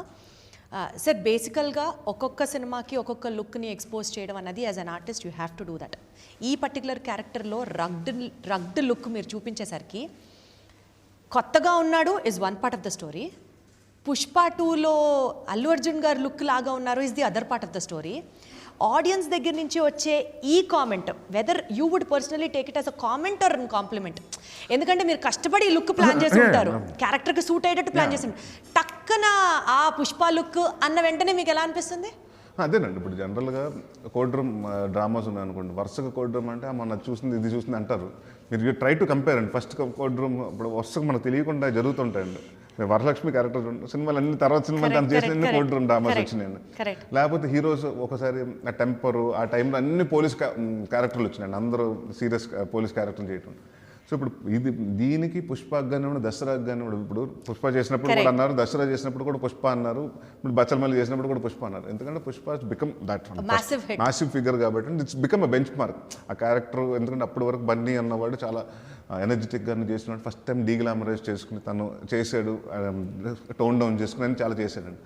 సార్, బేసికల్గా ఒక్కొక్క సినిమాకి ఒక్కొక్క లుక్ని ఎక్స్పోజ్ చేయడం అన్నది as an artist you have to do that. ఈ పర్టికులర్ క్యారెక్టర్లో రగ్డ్ లుక్ మీరు చూపించేసరికి కొత్తగా ఉన్నాడు is one part of the story, Pushpa 2లో అల్లు అర్జున్ గారు లుక్ లాగా ఉన్నారు is the other part of the story. Audience దగ్గర నుంచి వచ్చే ఈ comment whether you would personally take it as a comment or compliment, ఎందుకంటే మీరు కష్టపడి లుక్ ప్లాన్ చేసి ఉంటారు, క్యారెక్టర్కి సూట్ అయ్యేటట్టు ప్లాన్ చేసి, టక్కన ఆ పుష్ప లుక్ అన్న వెంటనే మీకు ఎలా అనిపిస్తుంది? అదేనండి ఇప్పుడు జనరల్గా కోర్ట్ రూమ్ డ్రామాస్ ఉన్నాయి అనుకోండి, వరుసగా కోర్ట్ రూమ్ అంటే మన చూసింది ఇది చూసింది అంటారు. మీరు ట్రై టు కంపేర్ అండి. ఫస్ట్ కోర్ట్ రూమ్ ఇప్పుడు వరుసగా మనకు తెలియకుండా జరుగుతుంటాయండి. వరలక్ష్మి క్యారెక్టర్ సినిమాలు అన్ని తర్వాత సినిమా తను చేసిన కోర్ట్ రూమ్ డ్రామాస్ వచ్చినాయండి. లేకపోతే హీరోస్ ఒకసారి ఆ టెంపరు ఆ టైంలో అన్ని పోలీస్ క్యారెక్టర్లు వచ్చినాయండి, అందరూ సీరియస్ పోలీస్ క్యారెక్టర్ చేయటం. సో ఇప్పుడు ఇది దీనికి పుష్పకు కానివ్వండి, దసరాకు కానివ్వండి, ఇప్పుడు పుష్ప చేసినప్పుడు కూడా అన్నారు, దసరా చేసినప్పుడు కూడా పుష్ప అన్నారు, ఇప్పుడు బచ్చలమల్లి చేసినప్పుడు కూడా పుష్ప అన్నారు. ఎందుకంటే Pushpa become that massive figure కాబట్టి it's become a benchmark ఆ క్యారెక్టర్. ఎందుకంటే అప్పటి వరకు బన్నీ అన్నవాడు చాలా ఎనర్జెటిక్గా చేసినాడు, ఫస్ట్ టైం డీగ్లామరైజ్ చేసుకుని తను చేశాడు, టోన్ డౌన్ చేసుకుని అని చాలా చేశాడండి.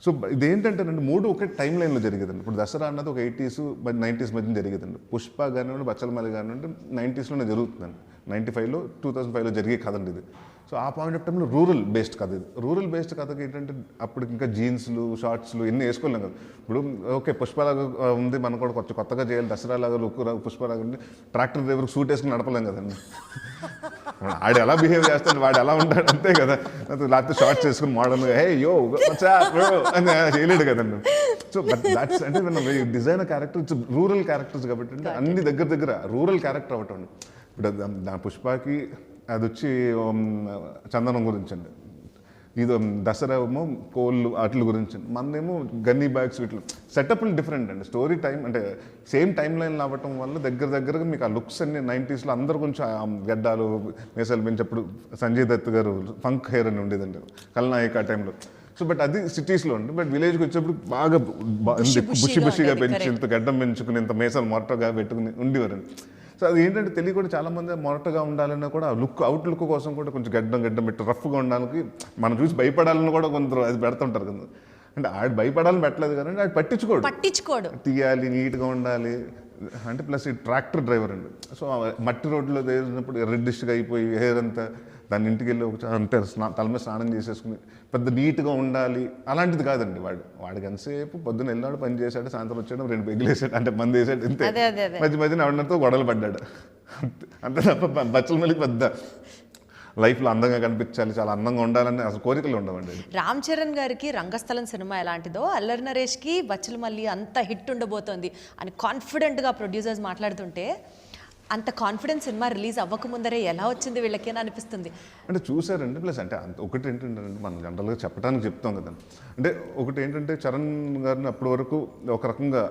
సో ఇదేంటంటేనండి మూడు ఒకే టైం లైన్లో జరిగేదండి. ఇప్పుడు దసరా అన్నది ఒక 80s 90s మధ్య జరిగేదండి. పుష్ప కానివ్వండి, బచ్చలమల్లి కానివ్వండి 90sలోనే జరుగుతుందండి. 95లో 2005లో జరిగే కథండి ఇది. సో ఆ పాయింట్ ఆఫ్ టైంలో రూరల్ బేస్డ్ కథ ఇది. రూరల్ బేస్డ్ కథకి ఏంటంటే అప్పుడు ఇంకా జీన్స్లు షార్ట్స్లు ఎన్ని వేసుకోలేం కదా. ఇప్పుడు ఓకే పుష్పలాగా ఉంది, మనం కూడా కొంచెం కొత్తగా చేయాలి, దసరా లాగా లుక్ పుష్పలాగా ఉంది, ట్రాక్టర్ డ్రైవర్కి సూట్ వేసుకుని నడపలేం కదండి. వాడు ఎలా బిహేవ్ చేస్తాడు, వాడు ఎలా ఉంటాడు అంతే కదా. లేకపోతే షార్ట్స్ వేసుకుని మోడల్గా హే యో అని చేయలేడు కదండి. సో దాట్స్ అంటే design character it's rural characters కాబట్టి అంటే అన్ని దగ్గర రూరల్ క్యారెక్టర్ అవటం. ఇప్పుడు దాని పుష్పకి అది వచ్చి చందనం గురించి అండి, ఇది దసరా ఏమో కోళ్ళు వాటి గురించి, మనదేమో గన్నీ బ్యాగ్స్ వీటిలో సెటప్లు డిఫరెంట్ అండి. స్టోరీ టైం అంటే సేమ్ టైం లైన్లో అవ్వటం వల్ల దగ్గరగా మీకు ఆ లుక్స్ అన్ని 90sలో అందరూ కొంచెం గడ్డాలు మీసాలు పెంచినప్పుడు సంజయ్ దత్ గారు ఫంక్ హెయిర్ అని ఉండేదండి కల్నాయక్ ఆ టైంలో. సో బట్ అది సిటీస్లో ఉంది. బట్ విలేజ్కి వచ్చేప్పుడు బాగా బుషిగా పెంచి ఇంత గడ్డం పెంచుకుని ఇంత మీసాలు మొరటగా పెట్టుకుని ఉండేవారండి. సో అది ఏంటంటే తెలియకుండా చాలామంది మొరటగా ఉండాలన్నా కూడా లుక్ అవుట్ లుక్ కోసం కూడా కొంచెం గడ్డం పెట్టి రఫ్గా ఉండడానికి మనం చూసి భయపడాలని కూడా కొందరు అది పెడుతుంటారు కదా. అంటే ఆడు భయపడాలని పెట్టలేదు కానీ ఆడు పట్టించుకోడు, తీయాలి, నీట్గా ఉండాలి అంటే. ప్లస్ ఈ ట్రాక్టర్ డ్రైవర్ అండి. సో మట్టి రోడ్లో వేసినప్పుడు రెడ్డిష్గా అయిపోయి హెయిర్ అంతా దాన్ని ఇంటికి వెళ్ళి అంటే తల మీద స్నానం చేసేసుకుని పెద్ద నీట్గా ఉండాలి అలాంటిది కాదండి. వాడికి ఎంతసేపు పొద్దున్న వెళ్ళాడు, పని చేశాడు, సాయంత్రం వచ్చాడు, 2 పెగ్గులు వేసాడు, అంటే మంది వేసాడు, ఇంతే. మధ్యన ఎవరితో గొడవలు పడ్డాడు అంతే తప్ప బచ్చలమల్లికి పెద్ద లైఫ్లో అందంగా కనిపించాలి, చాలా అందంగా ఉండాలని అసలు కోరికలు ఉండవండి. రామ్ చరణ్ గారికి రంగస్థలం సినిమా ఎలాంటిదో అల్లరి నరేష్కి బచ్చలమల్లి అంత హిట్ ఉండబోతోంది అని కాన్ఫిడెంట్గా ప్రొడ్యూసర్స్ మాట్లాడుతుంటే అంత కాన్ఫిడెన్స్ సినిమా రిలీజ్ అవ్వకముందరే ఎలా వచ్చింది వీళ్ళకి అని అనిపిస్తుంది. అంటే చూసారండి. ప్లస్ అంటే ఒకటి ఏంటంటే మనం జనరల్గా చెప్పడానికి చెప్తాం కదా. అంటే ఒకటి ఏంటంటే చరణ్ గారిని అప్పటి వరకు ఒక రకంగా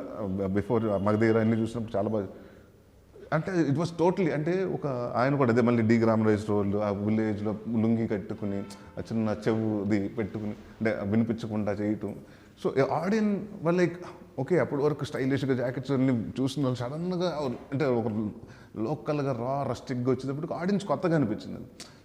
బిఫోర్ మగధీర అన్ని చూసినప్పుడు చాలా బాగా అంటే ఇట్ వాస్ టోటలీ అంటే ఒక ఆయన కూడా అదే మళ్ళీ డీగ్లామరైజ్ రోల్, ఆ విలేజ్లో లుంగి కట్టుకుని ఆ చిన్న చెవుది పెట్టుకుని అంటే వినిపించకుండా చేయటం. సో ఆడియన్స్ వాళ్ళు లైక్ ఓకే అప్పటి వరకు స్టైలిష్గా జాకెట్స్ అన్ని చూసిన వాళ్ళు సడన్గా అంటే ఒక లోకల్గా రస్టిక్గా వచ్చేటప్పటికి ఆడియన్స్ కొత్తగా అనిపించింది.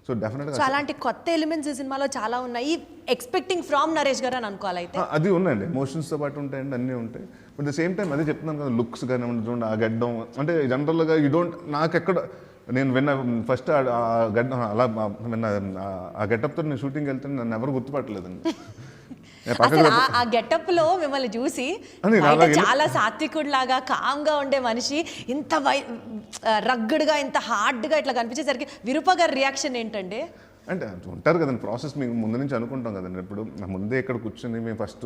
సో డెఫినెట్గా అలాంటి కొత్త ఎలిమెంట్స్ ఈ సినిమాలో చాలా ఉన్నాయి. ఎక్స్పెక్టింగ్ ఫ్రమ్ నరేష్ గారు అని అనుకోవాలి. అయితే అది ఉన్నాయండి, ఎమోషన్స్తో పాటు ఉంటాయండి, అన్నీ ఉంటాయి. బట్ ద సేమ్ టైం అదే చెప్తున్నాను కదా, లుక్స్ కానీ చూడండి, ఆ గడ్డం అంటే జనరల్గా నాకు ఎక్కడ నేను విన్న ఫస్ట్ ఆ గడ్డం అలా విన్న ఆ గెటప్తో నేను షూటింగ్కి వెళ్తే నన్ను ఎవరు గుర్తుపట్టలేదండి. ఆ గెటప్ లో మిమ్మల్ని చూసి చాలా సాత్వికుడు లాగా కామ్గా ఉండే మనిషి ఇంత రగ్గడ్గా ఇంత హార్డ్గా ఇట్లా కనిపించేసరికి విరూప గారి రియాక్షన్ ఏంటంటే అంటే ఉంటారు కదండి ప్రాసెస్ మేము ముందు నుంచి అనుకుంటాం కదండి. ఇప్పుడు ముందే ఇక్కడ కూర్చొని మేము ఫస్ట్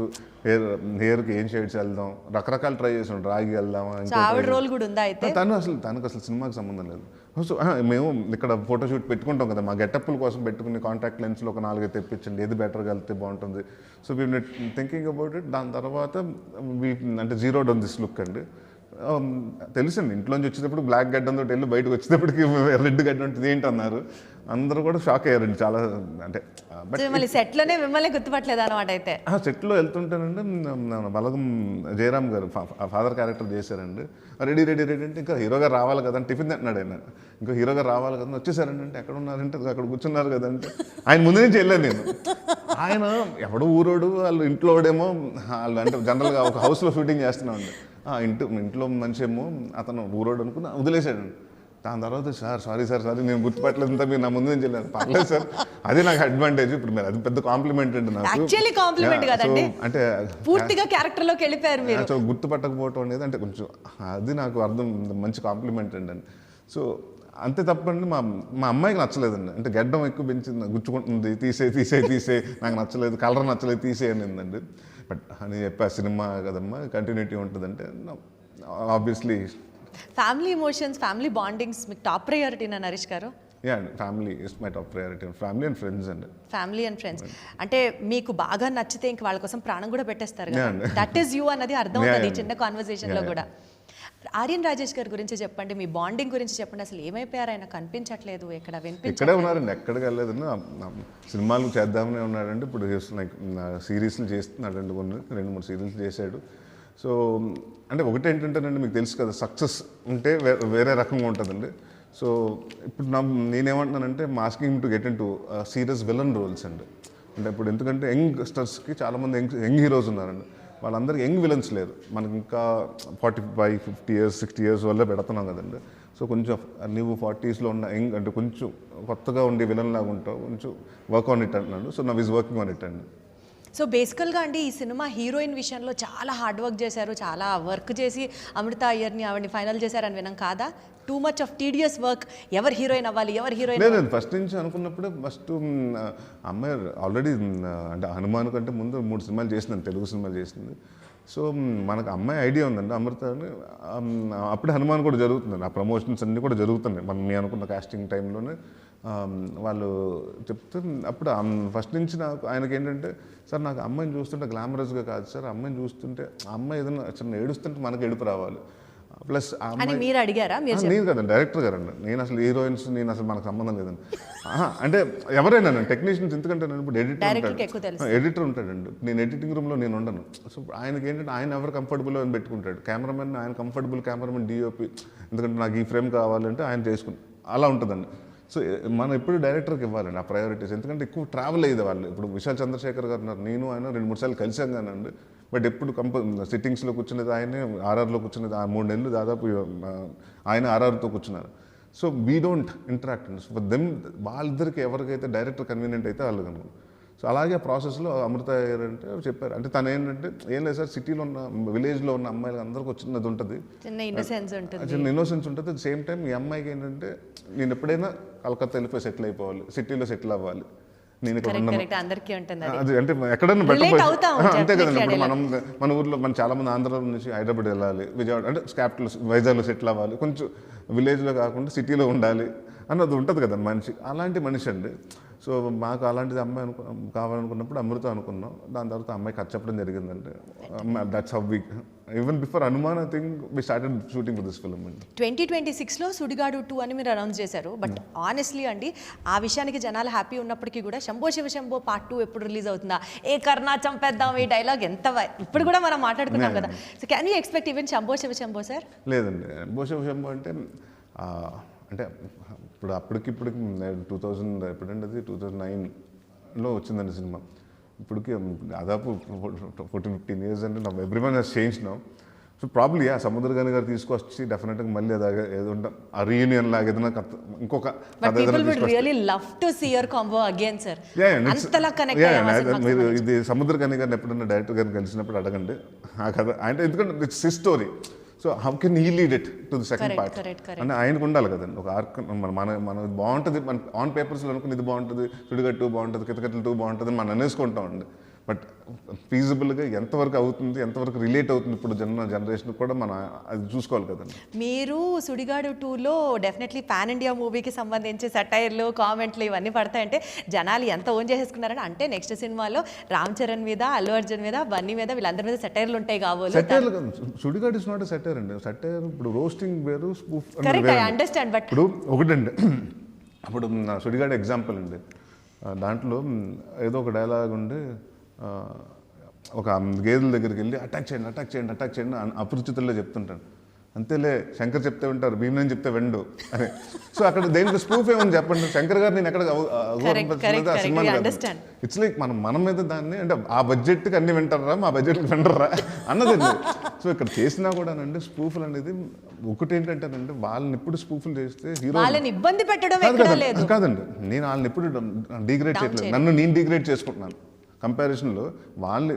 హెయిర్కి ఏం షేడ్స్ వెళ్దాం, రకరకాలు ట్రై చేసాం, రాగి వెళ్దాం, రోల్ కూడా ఉందా అయితే తనకు అసలు సినిమాకి సంబంధం లేదు. సో మేము ఇక్కడ ఫోటోషూట్ పెట్టుకుంటాం కదా, మా గెటప్ల కోసం పెట్టుకుని కాంటాక్ట్ లెన్స్లో ఒక 4 తెప్పించండి, ఏది బెటర్గా వెళ్తే బాగుంటుంది. So we thinking about it. దాని తర్వాత అంటే జీరో డౌన్ దిస్ లుక్ అండి. తెలుసండి ఇంట్లోంచి వచ్చేటప్పుడు బ్లాక్ గడ్డంతో వెళ్ళి బయటకు వచ్చేటప్పటికి రెడ్ గడ్డ ఉంటుంది ఏంటి అన్నారు, అందరూ కూడా షాక్ అయ్యారండి చాలా. అంటే సెట్లోనే మిమ్మల్ని గుర్తుపట్టలేదు అనమాట. అయితే సెట్లో వెళ్తుంటానండి బలగం జయరామ్ గారు ఫాదర్ క్యారెక్టర్ చేశారండి. రెడీ అంటే ఇంకా హీరోగా రావాలి కదా, టిఫిన్ తింటున్నాడు ఆయన, ఇంకా హీరోగా రావాలి కదా, వచ్చేసారండి. అంటే ఎక్కడ ఉన్నారంటే అక్కడ కూర్చున్నారు కదంటే ఆయన ముందు నుంచి వెళ్ళాను నేను. ఆయన ఎవడో ఊరోడు, వాళ్ళు ఇంట్లోడేమో వాళ్ళు అంటే జనరల్గా ఒక హౌస్లో షూటింగ్ చేస్తున్నామండి. ఇంట్లో మనిషి ఏమో అతను ఊరోడు అనుకుని వదిలేశాడు. దాని తర్వాత సారీ నేను గుర్తుపట్టలేదు, మీరు నా ముందు నుంచి వెళ్ళాను. పర్లేదు సార్, అదే నాకు అడ్వాంటేజ్. ఇప్పుడు మీరు అది పెద్ద కాంప్లిమెంట్ అండి నాకు. అంటే పూర్తిగా క్యారెక్టర్లోకి వెళ్ళిపోయారు మీరు. సో గుర్తుపట్టకపోవటం అనేది అంటే కొంచెం అది నాకు అర్థం, మంచి కాంప్లిమెంట్ అండి. సో అంతే తప్పండి. మా అమ్మాయికి నచ్చలేదండి. అంటే గడ్డం ఎక్కువ పెంచింది, గుచ్చుకుంటుంది, తీసే నాకు నచ్చలేదు, కలర్ నచ్చలేదు, తీసే అనిందండి. బట్ అని చెప్పి ఆ సినిమా కదమ్మా కంటిన్యూటీ ఉంటుందంటే obviously family emotions, family bondings మీకు టాప్ ప్రయారిటీనా నరేష్ గారు? Yeah family is my top priority. Family and friends అండి. ఫ్యామిలీ అండ్ ఫ్రెండ్స్ అంటే మీకు బాగా నచ్చితే ఇంక వాళ్ళ కోసం ప్రాణం కూడా పెట్టేస్తారు కదా, దట్ ఈస్ యూ అన్నది అర్థం అవుతుంది ఈ చిన్న కాన్వర్సేషన్లో కూడా. ఆర్యన్ రాజేష్ గారి గురించి చెప్పండి, మీ బాండింగ్ గురించి చెప్పండి. అసలు ఏమైపోయారు, ఆయన కనిపించట్లేదు, ఎక్కడ ఇక్కడే ఉన్నారండి, ఎక్కడికి వెళ్ళలేదండి. సినిమాలు చేద్దామనే ఉన్నాడండి. ఇప్పుడు లైక్ సిరీస్లు చేస్తున్నాడండి, 2-3 సిరీస్లు చేశాడు. సో అంటే ఒకటి ఏంటంటేనండి, మీకు తెలుసు కదా, సక్సెస్ ఉంటే వేరే రకంగా ఉంటుందండి. సో ఇప్పుడు నేనేమంటున్నానంటే masking to get in to serious villain roles అండి. అంటే ఇప్పుడు ఎందుకంటే యంగ్స్టర్స్కి చాలామంది యంగ్ హీరోస్ ఉన్నారండి, వాళ్ళందరికీ యంగ్ విలన్స్ లేరు. మనకి ఇంకా 45, 50 ఇయర్స్ 60 ఇయర్స్ వల్ల పెడుతున్నాం కదండి. సో కొంచెం నువ్వు 40స్లో ఉన్న యంగ్ అంటే కొంచెం కొత్తగా ఉండే విలన్ లాగా ఉంటావు, కొంచెం వర్క్ ఆన్ ఇట్ అంటున్నాడు. So now is working on it అండి. సో బేసికల్గా అండి ఈ సినిమా హీరోయిన్ విషయంలో చాలా హార్డ్ వర్క్ చేశారు, చాలా వర్క్ చేసి అమృత అయ్యర్ని ఆవిడని ఫైనల్ చేశారని విన్నాం కాదా? Too much of tedious work. ఎవరు హీరోయిన్ అవ్వాలి, ఎవరు హీరోయిన్? లేదు, ఫస్ట్ నుంచి అనుకున్నప్పుడే ఫస్ట్ అమ్మాయి ఆల్రెడీ అంటే హనుమాన్ కంటే ముందు 3 సినిమాలు చేసిందండి, తెలుగు సినిమాలు చేసింది. సో మనకు అమ్మాయి ఐడియా ఉందండి అమృత అని. అప్పుడే హనుమాన్ కూడా జరుగుతుందండి, ఆ ప్రమోషన్స్ అన్నీ కూడా జరుగుతున్నాయి. మనం మీ అనుకున్న కాస్టింగ్ టైంలోనే వాళ్ళు చెప్తే అప్పుడు ఫస్ట్ నుంచి నాకు ఆయనకి ఏంటంటే, సార్ నాకు అమ్మాయిని చూస్తుంటే గ్లామరస్గా కాదు సార్, అమ్మాయిని చూస్తుంటే ఆ అమ్మాయి ఏదైనా చిన్న ఏడుస్తుంటే మనకు ఏడుపు రావాలి. ప్లస్ మీరు అడిగారా? నేను కదండి, డైరెక్టర్ గారు అండి. నేను అసలు హీరోయిన్స్ మనకు సంబంధం లేదండి. అంటే ఎవరైనా టెక్నీషియన్స్, ఎందుకంటే నేను ఇప్పుడు ఎడిటర్ ఉంటాడండి, నేను ఎడిటింగ్ రూమ్లో నేను ఉండను. సో ఆయనకి ఏంటంటే ఆయన ఎవరు కంఫర్టబుల్ అని పెట్టుకుంటాడు, కెమెరామెన్ ఆయన కంఫర్టబుల్, కెమెరామెన్ డిఓపి, ఎందుకంటే నాకు ఈ ఫ్రేమ్ కావాలంటే ఆయన చేసుకుంటాడు, అలా ఉంటుందండి. సో మనం ఎప్పుడు డైరెక్టర్కి ఇవ్వాలండి ఆ ప్రయారిటీస్, ఎందుకంటే ఎక్కువ ట్రావెల్ అయ్యేది వాళ్ళు. ఇప్పుడు విశాల్ చంద్రశేఖర్ గారు ఉన్నారు, నేను ఆయన 2-3 సార్లు కలిసాం కానండి. బట్ ఎప్పుడు సిట్టింగ్స్లో కూర్చునేది ఆయనే, ఆర్ఆర్లో కూర్చునేది 3 నెలలు దాదాపు ఆయన ఆర్ఆర్తో కూర్చున్నారు. సో వీ డోంట్ ఇంటరాక్ట్ అండి. సో దెమ్ వాళ్ళిద్దరికి ఎవరికైతే డైరెక్టర్ కన్వీనియంట్ అయితే వాళ్ళు కనుక. సో అలాగే ఆ ప్రాసెస్లో అమృత అంటే చెప్పారు, అంటే తను ఏంటంటే ఏం లేదు సార్, సిటీలో ఉన్న విలేజ్లో ఉన్న అమ్మాయిలు అందరికీ వచ్చినది ఉంటుంది, చిన్న ఇన్నోసెన్స్ ఉంటుంది. అట్ సేమ్ టైం ఈ అమ్మాయికి ఏంటంటే నేను ఎప్పుడైనా కలకత్తా వెళ్ళిపోయి సెటిల్ అయిపోవాలి, సిటీలో సెటిల్ అవ్వాలి, నేను ఇక్కడ అది అంటే ఎక్కడైనా అంతే కదండి. ఇప్పుడు మన ఊర్లో చాలా మంది ఆంధ్ర నుంచి హైదరాబాద్ వెళ్ళాలి, విజయవాడ అంటే క్యాపిటల్ వైజాగ్లో సెటిల్ అవ్వాలి, కొంచెం విలేజ్లో కాకుండా సిటీలో ఉండాలి అన్నది ఉంటుంది కదా మనిషి. అలాంటి మనిషి అండి. సో మాకు అలాంటిది అమ్మాయి కావాలనుకున్నప్పుడు అమృత అనుకున్నాం. దాని తర్వాత అమ్మాయి ఖర్చు చెప్పడం జరిగిందంటే that's how we even before Hanuman I think we started shooting for this film అండి. 2026లో సుడిగాడు 2 అని మీరు అనౌన్స్ చేశారు. బట్ ఆనెస్ట్లీ అండి ఆ విషయానికి జనాలు హ్యాపీ ఉన్నప్పటికీ కూడా శంభో శివ శంభో పార్ట్ 2 ఎప్పుడు రిలీజ్ అవుతుందా, ఏ కర్ణా చంపేద్దాం ఈ డైలాగ్ ఎంత ఇప్పుడు కూడా మనం మాట్లాడుకున్నాం కదా. So can you expect even Shambho Shiva Shambho sir? లేదండి, శంభో శివ శంభో అంటే ఇప్పుడు అప్పటికిప్పటికి 2000 ఎప్పుడండి అది 2009లో వచ్చిందండి సినిమా. ఇప్పటికి దాదాపు 14-15 ఇయర్స్ అండి. Everyone has change now. So probably ఆ సముద్రగాని గారు తీసుకొచ్చి డెఫినెట్గా మళ్ళీ అదే ఏదో ఆ రీయూనియన్ లాగా ఏదైనా ఇంకొక మీరు ఇది సముద్రగాని గారిని ఎప్పుడన్నా డైరెక్టర్ గారిని కలిసినప్పుడు అడగండి ఆ కథ. అంటే ఎందుకంటే it's his story. So how can he lead it to the second part అంటే ఆయనకు ఉండాలి కదండి ఒక ఆర్క్. మన బాగుంటుంది, మన ఆన్ పేపర్స్లో అనుకుని ఇది బాగుంటుంది, సుడిగట్టు 2 బాగుంటుంది, కితకట్లు 2 బాగుంటుంది మనం అనేసుకుంటామండి. బట్ ఫీజిబుల్గా ఎంతవరకు అవుతుంది, ఎంతవరకు రిలేట్ అవుతుంది ఇప్పుడు జనరేషన్ కూడా మనం అది చూసుకోవాలి కదండి. మీరు సుడిగాడు 2లో డెఫినెట్లీ పాన్ ఇండియా మూవీకి సంబంధించి సెటైర్లు, కామెంట్లు ఇవన్నీ పడతాయంటే జనాలు ఎంత ఓన్ చేసేసుకున్నారని. అంటే నెక్స్ట్ సినిమాలో రామ్ చరణ్ మీద, అల్లు అర్జున్ మీద, బన్నీ మీద, వీళ్ళందరి మీద సెటైర్లు ఉంటాయి కాబోలు. సెటైర్లు సుడిగాడు ఇస్ నాట్ సెటైర్ అండి. సెటైర్ ఇప్పుడు రోస్టింగ్ వేరు, spoof correct, I understand. But ఇప్పుడు ఒకటండి, అప్పుడు సుడిగాడు ఎగ్జాంపుల్ అండి. దాంట్లో ఏదో ఒక డైలాగ్ ఉండి ఒక గేదెల దగ్గరికి వెళ్ళి అటాక్ చేయండి అపరిచితుల్లో చెప్తుంటాను. అంతేలే శంకర్ చెప్తే ఉంటారు, భీమని చెప్తే వెండు అని. సో అక్కడ దేనికి స్పూఫ్ ఏమని చెప్పండి. శంకర్ గారు నేను ఎక్కడ ఇట్స్ లైక్ మన మీద దాన్ని అంటే ఆ బడ్జెట్కి అన్ని వింటారా, మా బడ్జెట్కి వింటారా అన్నదండి. సో ఇక్కడ చేసినా కూడా అండి స్పూఫ్లు అనేది ఒకటి ఏంటంటేనండి, వాళ్ళని ఎప్పుడు స్పూఫ్లు చేస్తే హీరో ఇబ్బంది పెట్టడం కాదండి. నేను వాళ్ళని ఎప్పుడు డిగ్రేడ్ చేయట్లేదు, నన్ను నేను డిగ్రేడ్ చేసుకుంటున్నాను. కంపారిజన్లో వాళ్ళు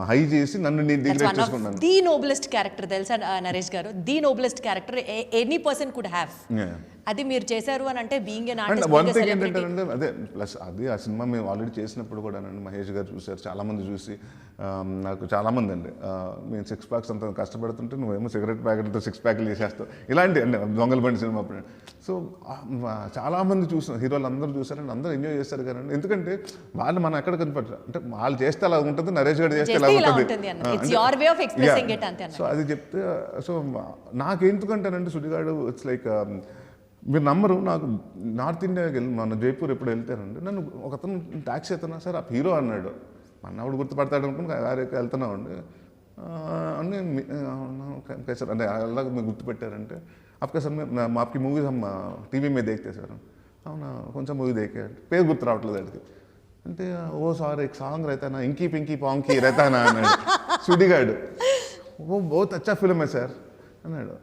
హై చేసి నన్ను నేను డిగ్రేడ్ చేసుకున్నాను. ది నోబెలెస్ట్ క్యారెక్టర్ తెలుసా నరేష్ గారు, the noblest character any person could have. అది మీరు చేశారు అని అంటే being an artist. One thing ఏంటంటే అదే ప్లస్ అది ఆ సినిమా మేము ఆల్రెడీ చేసినప్పుడు కూడా మహేష్ గారు చూశారు, చాలామంది చూసి నాకు చాలామంది అండి మేము 6 ప్యాక్స్ అంత కష్టపడుతుంటే నువ్వేమో సిగరెట్ ప్యాకెట్తో 6 ప్యాక్లు చేసేస్తావు ఇలాంటి అండి దొంగల బండి సినిమా అప్పుడు. సో చాలామంది చూసిన హీరోలు అందరూ చూసారండి, అందరూ ఎంజాయ్ చేస్తారు కానీ ఎందుకంటే వాళ్ళు మనం ఎక్కడ కనిపెట్టారు అంటే వాళ్ళు చేస్తే అలా ఉంటుంది, నరేష్ గారు చేస్తే ఇలా ఉంటుంది. సో అది చెప్తే సో నాకెందుకంటానంటే సుడిగాడు ఇట్స్ లైక్ మీరు నమ్మరు, నాకు నార్త్ ఇండియాకి మన జైపూర్ ఎప్పుడు వెళ్తానండి నన్ను ఒకతను ట్యాక్సీ ఎత్తున్నా సార్ ఆ హీరో అన్నాడు, మన్నప్పుడు గుర్తుపడతాడు అనుకుని గారికి వెళ్తున్నామండి అని ఓకే సార్ అంటే అలాగ మీరు గుర్తుపెట్టారంటే आपका सर मैं आपकी मूवीज हम टीवी में देखते सर. అవునా కొంచెం మూవీ దేకే పేరు గుర్తు రావట్లేదు అడిగి అంటే ఓ సార్ एक సాంగ్ रहता ఇంకీ పింకీ పాంకీ रहता అన్నాడు సుడిగాడు. ఓ బహుత్ అచ్చా ఫిల్మ్ హై సార్ అన్నాడు.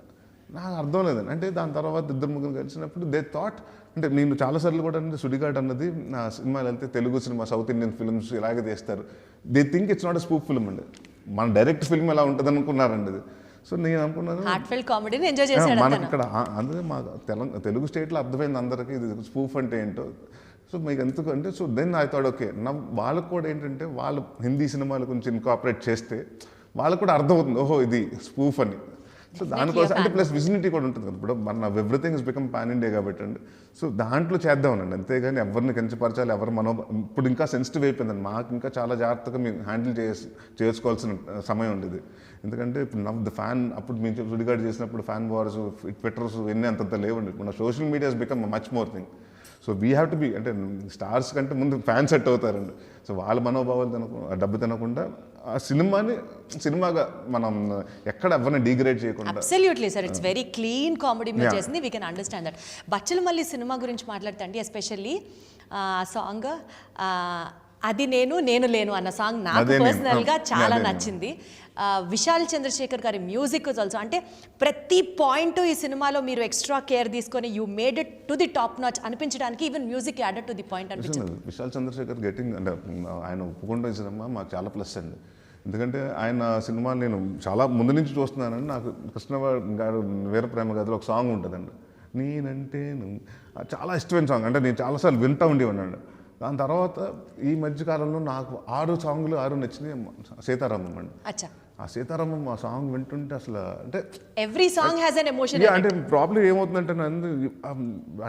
నాకు అర్థం లేదండి అంటే దాని తర్వాత 2-3 కలిసినప్పుడు దే థాట్ అంటే నేను చాలాసార్లు కూడా అంటే సుడిగాడు అన్నది నా సినిమాలు వెళ్తే Telugu cinema south Indian films ఇలాగే తీస్తారు, they think it's not a spoof film అండి, మన డైరెక్ట్ ఫిల్మ్ ఎలా ఉంటుంది అనుకున్నారండి అది. సో నేను అనుకున్నాను మనకి ఇక్కడ అందుకే మా తెలుగు స్టేట్లో అర్థమైంది అందరికీ ఇది స్పూఫ్ అంటే ఏంటో. సో మీకు ఎందుకు అంటే so then I thought okay నా వాళ్ళకు కూడా ఏంటంటే వాళ్ళు హిందీ సినిమాలు కొంచెం ఇన్కాపరేట్ చేస్తే వాళ్ళకు కూడా అర్థమవుతుంది ఓహో ఇది స్పూఫ్ అని. సో దానికోసం అంటే ప్లస్ విజినిటీ కూడా ఉంటుంది కదా, ఇప్పుడు మన everything is become pan India కాబట్టి అండి. సో దాంట్లో చేద్దామనండి అంతేగాని ఎవరిని కించపరచాలి ఎవరు ఇప్పుడు ఇంకా సెన్సిటివ్ అయిపోయిందండి, మాకు ఇంకా చాలా జాగ్రత్తగా మేము హ్యాండిల్ చేసుకోవాల్సిన సమయం ఉండేది. ఎందుకంటే ఇప్పుడు ద ఫ్యాన్ అప్పుడు మేము సుడిగాడు చేసినప్పుడు ఫ్యాన్ వార్స్ ట్విట్టర్స్ ఇవన్నీ అంతంత లేవండి, ఇప్పుడు social medias become much more thing. So we have to be అంటే స్టార్స్ కంటే ముందు ఫ్యాన్స్ సెట్ అవుతారండి. సో వాళ్ళ మనోభావాలు డబ్బు తినకుండా ఆ సినిమాని సినిమాగా మనం ఎక్కడ ఎవరిని డిగ్రేడ్ చేయకుండా. Absolutely sir, it's very clean comedy మీరు చేసింది, we can understand that. Bachala Malli cinema గురించి మాట్లాడుతా అండి, ఎస్పెషల్లీ సాంగ్ అది నేను నేను లేను అన్న సాంగ్ నాకు పర్సనల్గా చాలా నచ్చింది. విశాల్ చంద్రశేఖర్ గారి మ్యూజిక్ ఆల్సో అంటే ప్రతి పాయింట్ ఈ సినిమాలో మీరు ఎక్స్ట్రా కేర్ తీసుకొని you made it to the top notch అనిపించడానికి even music added to the point అనిపించింది. విశాల్ చంద్రశేఖర్ గెటింగ్ అంటే ఆయన ఒప్పుకుంటున్న సినిమా మాకు చాలా ప్లస్ అండి, ఎందుకంటే ఆయన సినిమా నేను చాలా ముందు నుంచి చూస్తున్నానండి. నాకు కృష్ణవాడు గారు వీరప్రేమ గదిలో ఒక సాంగ్ ఉంటుందండి, నేనంటే చాలా ఇష్టమైన సాంగ్ అంటే నేను చాలాసార్లు వింటూ ఉండేవాడిని. దాని తర్వాత ఈ మధ్యకాలంలో నాకు 6 సాంగ్లు 6 నచ్చినాయి. సీతారామం అండి, ఆ సీతారామం ఆ సాంగ్ వింటుంటే అసలు అంటే every song has an emotion. అంటే ప్రాబ్లం ఏమవుతుందంటే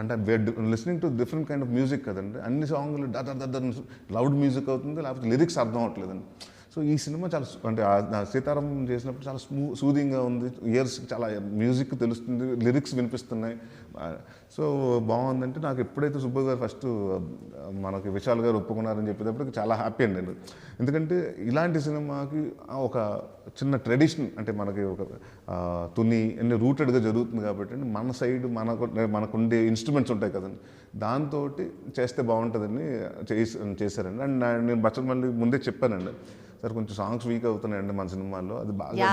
అంటే listening to different kind of music కదండి, అన్ని సాంగ్లు లౌడ్ మ్యూజిక్ అవుతుంది, లేకపోతే లిరిక్స్ అర్థం అవ్వట్లేదండి. సో ఈ సినిమా చాలా అంటే సీతారామం చేసినప్పుడు చాలా సూదింగ్గా ఉంది, ఇయర్స్కి చాలా మ్యూజిక్ తెలుస్తుంది, లిరిక్స్ వినిపిస్తున్నాయి. సో బాగుందంటే నాకు ఎప్పుడైతే సుబ్బు గారు ఫస్ట్ మనకి విశాల్ గారు ఒప్పుకున్నారని చెప్పేటప్పటికి చాలా హ్యాపీ అండి నేను, ఎందుకంటే ఇలాంటి సినిమాకి ఒక చిన్న ట్రెడిషన్ అంటే మనకి ఒక తుని అన్ని రూటెడ్గా జరుగుతుంది కాబట్టి మన సైడ్ మనకుండే ఇన్స్ట్రుమెంట్స్ ఉంటాయి కదండి, దాంతో చేస్తే బాగుంటుందని చేశారండి. అండ్ నేను బచ్చల మల్లి ముందే చెప్పానండి సార్ కొంచెం సాంగ్స్ వీక్ అవుతున్నాయండి మన సినిమాలో, అది బాగా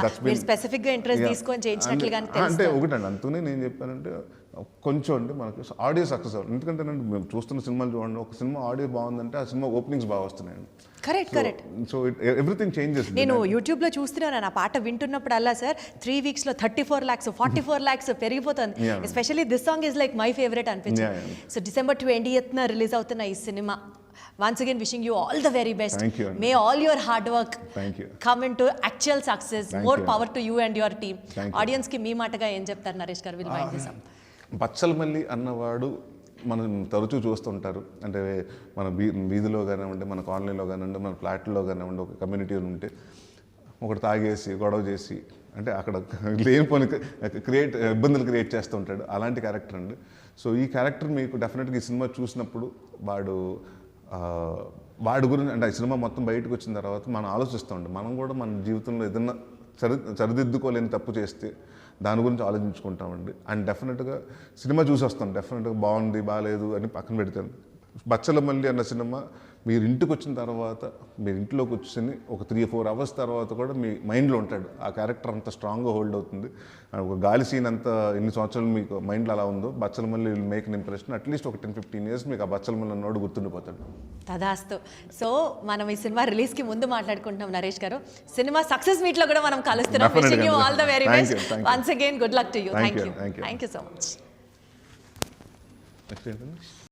అంటే ఒకటండి అందుకనే నేను చెప్పానంటే కొంచెం అంటే మనకి ఆడియో సక్సెస్ అవ్వాలి. ఎందుకంటే మేము చూస్తున్న సినిమాలు చూడండి, ఒక సినిమా ఆడియో బాగుందంటే ఆ సినిమా ఓపెనింగ్స్ బాగా వస్తున్నాయండి. కరెక్ట్. So everything changes. నేను యూట్యూబ్లో చూస్తున్నాను ఆ పాట వింటున్నప్పుడు అలా సార్ 3 వీక్స్లో 34 lakhs 44 lakhs పెరిగిపోతుంది. Especially this song is like my favourite అనిపించింది. సో December 20th రిలీజ్ అవుతున్న ఈ cinema once again wishing you all the very best. Thank you. May all your hard work come into actual success. More you. power to you and your team. Audience ki మీ మాటగా ఏం చెప్తారు నరేష్ గారు? Will wind this up. బచ్చల మల్లి అన్నవాడు మనం తరచూ చూస్తుంటారు, అంటే మన వీధిలో కానివ్వండి, మన కాలనీలో కానివ్వండి, మన ఫ్లాట్లో కానివ్వండి, ఒక కమ్యూనిటీ ఉంటే ఒకటి తాగేసి గొడవ చేసి అంటే అక్కడ లేనిపోని ఇబ్బందులు క్రియేట్ చేస్తూ ఉంటాడు, అలాంటి క్యారెక్టర్ అండి. సో ఈ క్యారెక్టర్ మీకు డెఫినెట్గా ఈ సినిమా చూసినప్పుడు వాడి గురించి అంటే ఈ సినిమా మొత్తం బయటకు వచ్చిన తర్వాత మనం ఆలోచిస్తూ ఉంటాం, మనం కూడా మన జీవితంలో ఏదైనా సరిదిద్దుకోలేని తప్పు చేస్తే దాని గురించి ఆలోచించుకుంటామండి. అండ్ డెఫినెట్గా సినిమా చూసి వస్తాం, డెఫినెట్గా బాగుంది బాగాలేదు అని పక్కన పెడతాను. బచ్చల మల్లి అన్న సినిమా మీరు ఇంటికి వచ్చిన తర్వాత మీరు ఇంట్లోకి కూర్చొని ఒక 3-4 అవర్స్ తర్వాత కూడా మీ మైండ్లో ఉంటాడు. ఆ క్యారెక్టర్ అంత స్ట్రాంగ్గా హోల్డ్ అవుతుంది. ఒక గాలి సీన్ అంత ఎన్ని సంవత్సరాలు మీకు మైండ్లో అలా ఉందో Bachhala Malli will make an impression. At least ఒక 10-15 years మీకు ఆ బచ్చలమల్లి అన్నోడు గుర్తుండిపోతాడు. తదాస్తు. సో మనం ఈ సినిమా రిలీజ్కి ముందు మాట్లాడుకుంటున్నాం నరేష్ గారు. సినిమా సక్సెస్ మీట్లో కూడా మనం కలుస్తున్నాం. Wishing you all the very best. Once again good luck to you. Thank you so much. Next ఏంటండి?